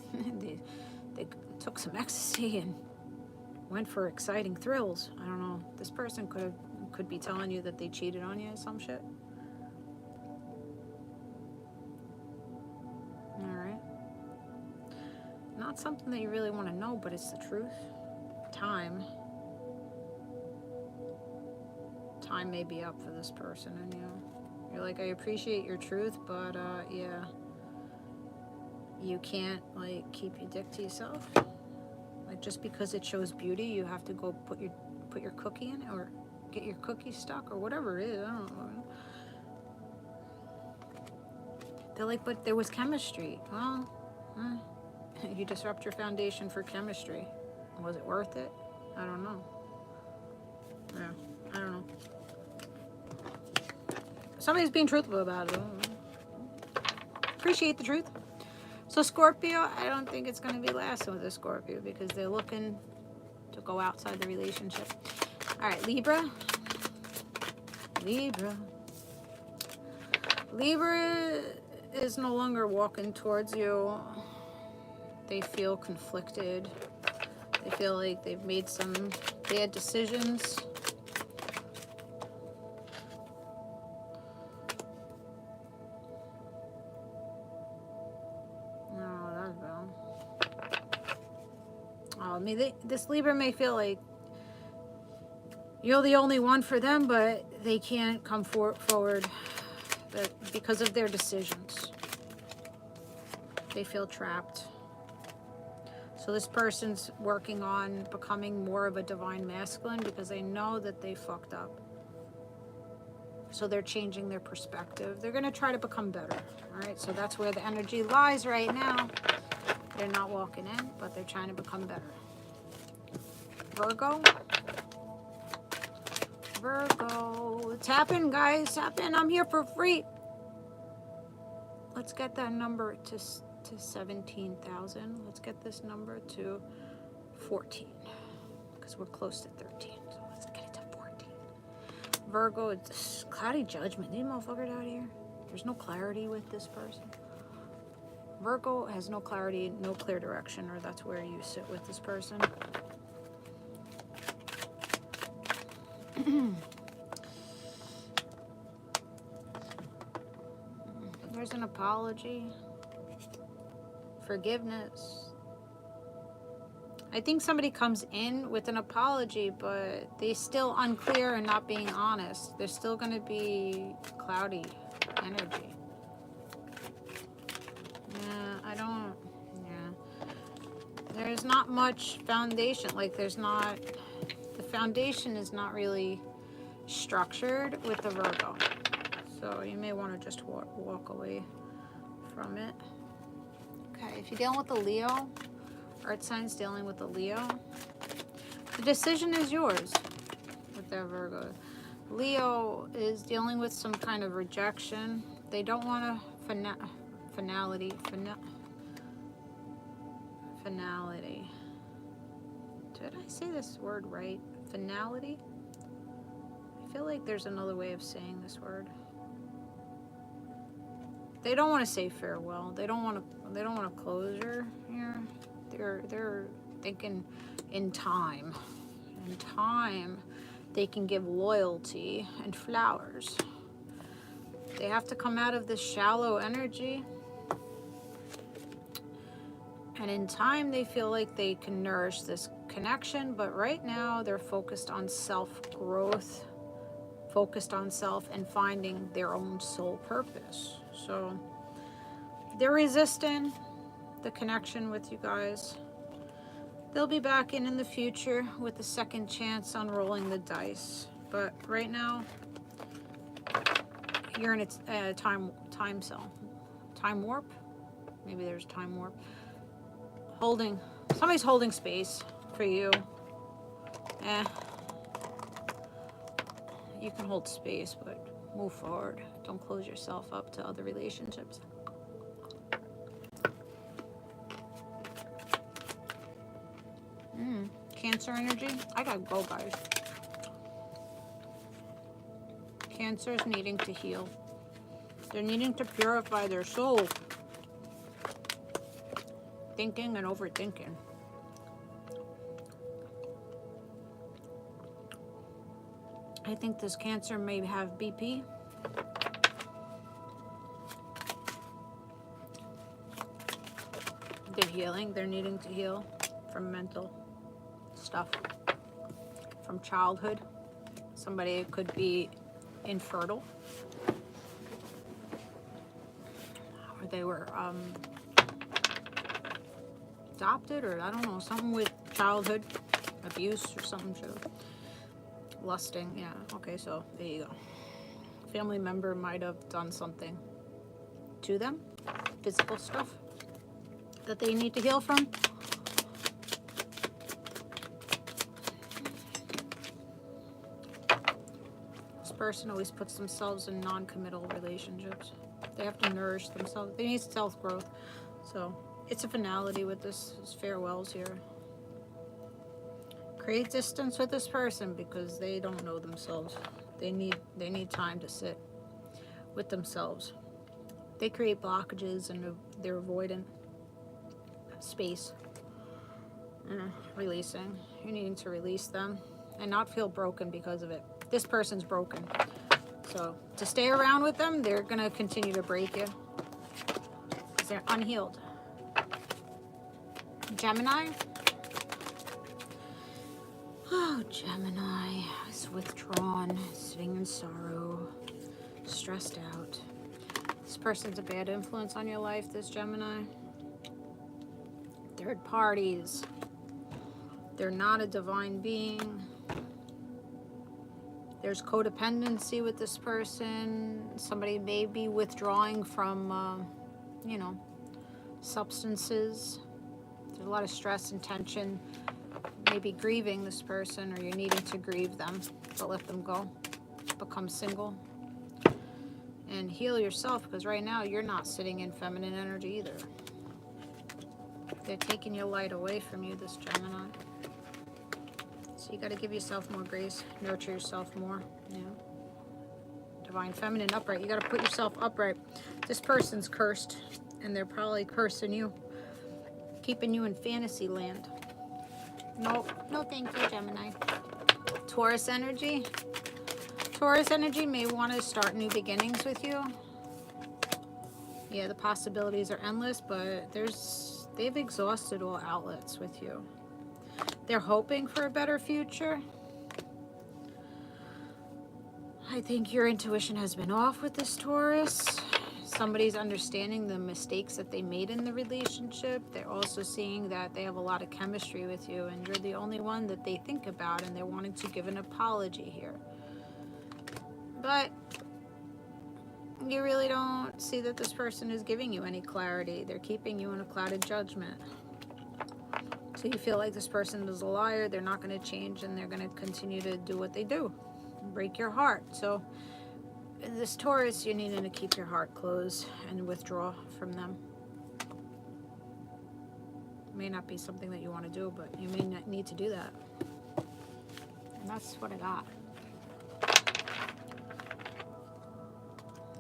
took some ecstasy and went for exciting thrills. I don't know. This person could be telling you that they cheated on you or some shit. All right. Not something that you really want to know, but it's the truth. Time may be up for this person, and you're like, I appreciate your truth, but yeah. You can't like keep your dick to yourself. Like just because it shows beauty, you have to go put your cookie in it or get your cookie stuck or whatever it is. I don't know. They're like, but there was chemistry. Well, you disrupt your foundation for chemistry. Was it worth it? I don't know. Yeah, I don't know. Somebody's being truthful about it. Appreciate the truth. So Scorpio, I don't think it's going to be lasting with a Scorpio because they're looking to go outside the relationship. All right, Libra. Libra is no longer walking towards you. They feel conflicted. They feel like they've made some bad decisions. No, that's bad. Oh, I mean, this Libra may feel like you're the only one for them, but they can't come forward because of their decisions. They feel trapped. So this person's working on becoming more of a divine masculine because they know that they fucked up. So they're changing their perspective. They're going to try to become better. All right, so that's where the energy lies right now. They're not walking in, but they're trying to become better. Virgo. Tap in, guys. Tap in. I'm here for free. Let's get that number to 17,000. Let's get this number to 14 because we're close to 13. So let's get it to 14. Virgo, it's cloudy judgment. These motherfuckers out here. There's no clarity with this person. Virgo has no clarity, no clear direction, or that's where you sit with this person. There's an apology. Forgiveness. I think somebody comes in with an apology, but they're still unclear and not being honest. There's still going to be cloudy energy. There's not much foundation. Like the foundation is not really structured with the Virgo. So you may want to just walk away from it. Okay, if you're dealing with the Leo, Earthsigns dealing with the Leo, the decision is yours with their Virgo. Leo is dealing with some kind of rejection. They don't want a finality. Did I say this word right? Finality? I feel like there's another way of saying this word. They don't want to say farewell. They don't want a closure here. They're thinking in time. In time, they can give loyalty and flowers. They have to come out of this shallow energy. And in time, they feel like they can nourish this connection. But right now, they're focused on self-growth, focused on self and finding their own soul purpose. So they're resisting the connection with you guys. They'll be back in the future with a second chance on rolling the dice. But right now, you're in a time cell. Time warp? Maybe there's time warp. Somebody's holding space for you. You can hold space, but move forward. Don't close yourself up to other relationships. Cancer energy. I gotta go, guys. Cancer is needing to heal. They're needing to purify their soul. Thinking and overthinking. I think this Cancer may have BP. They're healing. They're needing to heal from mental stuff, from childhood. Somebody could be infertile, or they were adopted, or I don't know, something with childhood abuse or something. Lusting, yeah. Okay, so there you go. Family member might have done something to them, physical stuff that they need to heal from. This person always puts themselves in non-committal relationships. They have to nourish themselves. They need self-growth. So it's a finality with this farewells here. Create distance with this person because they don't know themselves. They need time to sit with themselves. They create blockages and they're avoidant space. Releasing. You're needing to release them and not feel broken because of it. This person's broken. So to stay around with them, they're going to continue to break you because they're unhealed. Gemini. Oh, Gemini is withdrawn, sitting in sorrow, stressed out. This person's a bad influence on your life, this Gemini. Third parties. They're not a divine being. There's codependency with this person. Somebody may be withdrawing from, you know, substances. There's a lot of stress and tension. Maybe grieving this person, or you're needing to grieve them, but let them go. Become single. And heal yourself, because right now you're not sitting in feminine energy either. They're taking your light away from you, this Gemini. So you got to give yourself more grace, nurture yourself more. Yeah. Divine feminine upright. You got to put yourself upright. This person's cursed, and they're probably cursing you, keeping you in fantasy land. No thank you, Gemini. Taurus energy. Taurus energy may want to start new beginnings with you. Yeah, the possibilities are endless, but they've exhausted all outlets with you. They're hoping for a better future. I think your intuition has been off with this Taurus. Somebody's understanding the mistakes that they made in the relationship. They're also seeing that they have a lot of chemistry with you, and you're the only one that they think about, and they're wanting to give an apology here. But you really don't see that this person is giving you any clarity. They're keeping you in a clouded judgment. So you feel like this person is a liar, they're not going to change, and they're going to continue to do what they do. Break your heart. So this Taurus, you're needing to keep your heart closed and withdraw from them. It may not be something that you want to do, but you may not need to do that. And that's what I got.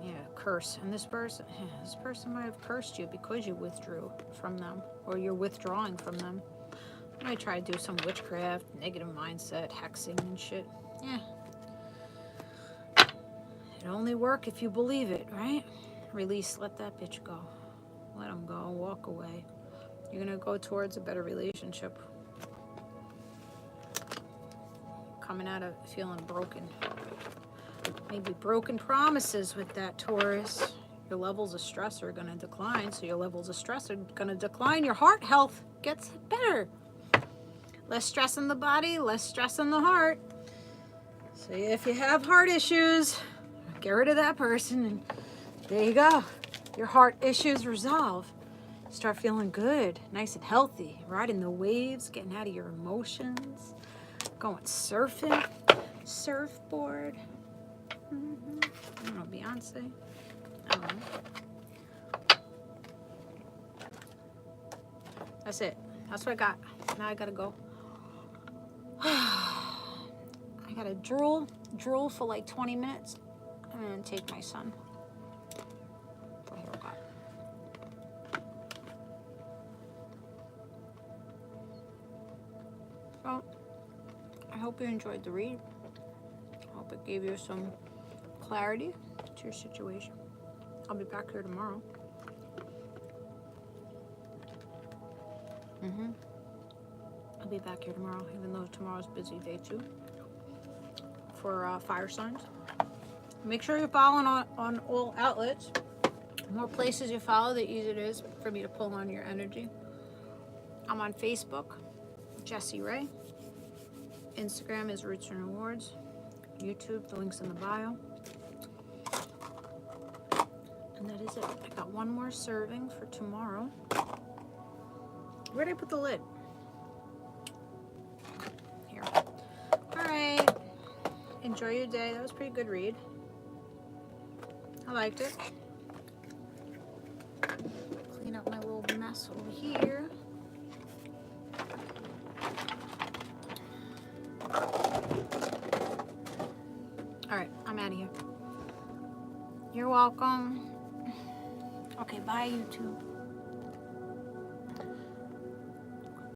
Yeah, curse. And this person might have cursed you because you withdrew from them, or you're withdrawing from them. You might try to do some witchcraft, negative mindset, hexing and shit. Yeah. It only work if you believe it, right? Release, let that bitch go. Let him go, walk away. You're gonna go towards a better relationship. Coming out of feeling broken. Maybe broken promises with that Taurus. Your levels of stress are gonna decline, so your levels of stress are gonna decline. Your heart health gets better. Less stress in the body, less stress in the heart. So if you have heart issues, get rid of that person, and there you go. Your heart issues resolve. Start feeling good, nice and healthy, riding the waves, getting out of your emotions, going surfing, surfboard. I don't know, Beyonce. I don't know. That's it. That's what I got. Now I gotta go. I gotta drool for like 20 minutes. I'm gonna take my son for a haircut. So, I hope you enjoyed the read. I hope it gave you some clarity to your situation. I'll be back here tomorrow. I'll be back here tomorrow, even though tomorrow's a busy day too, for fire signs. Make sure you're following on all outlets. The more places you follow, the easier it is for me to pull on your energy. I'm on Facebook, Jessie Ray. Instagram is Roots&Rewards. YouTube, the link's in the bio. And that is it. I got one more serving for tomorrow. Where did I put the lid? Here. All right. Enjoy your day. That was a pretty good read. I liked it. Clean up my little mess over here. Alright, I'm out of here. You're welcome. Okay, bye YouTube.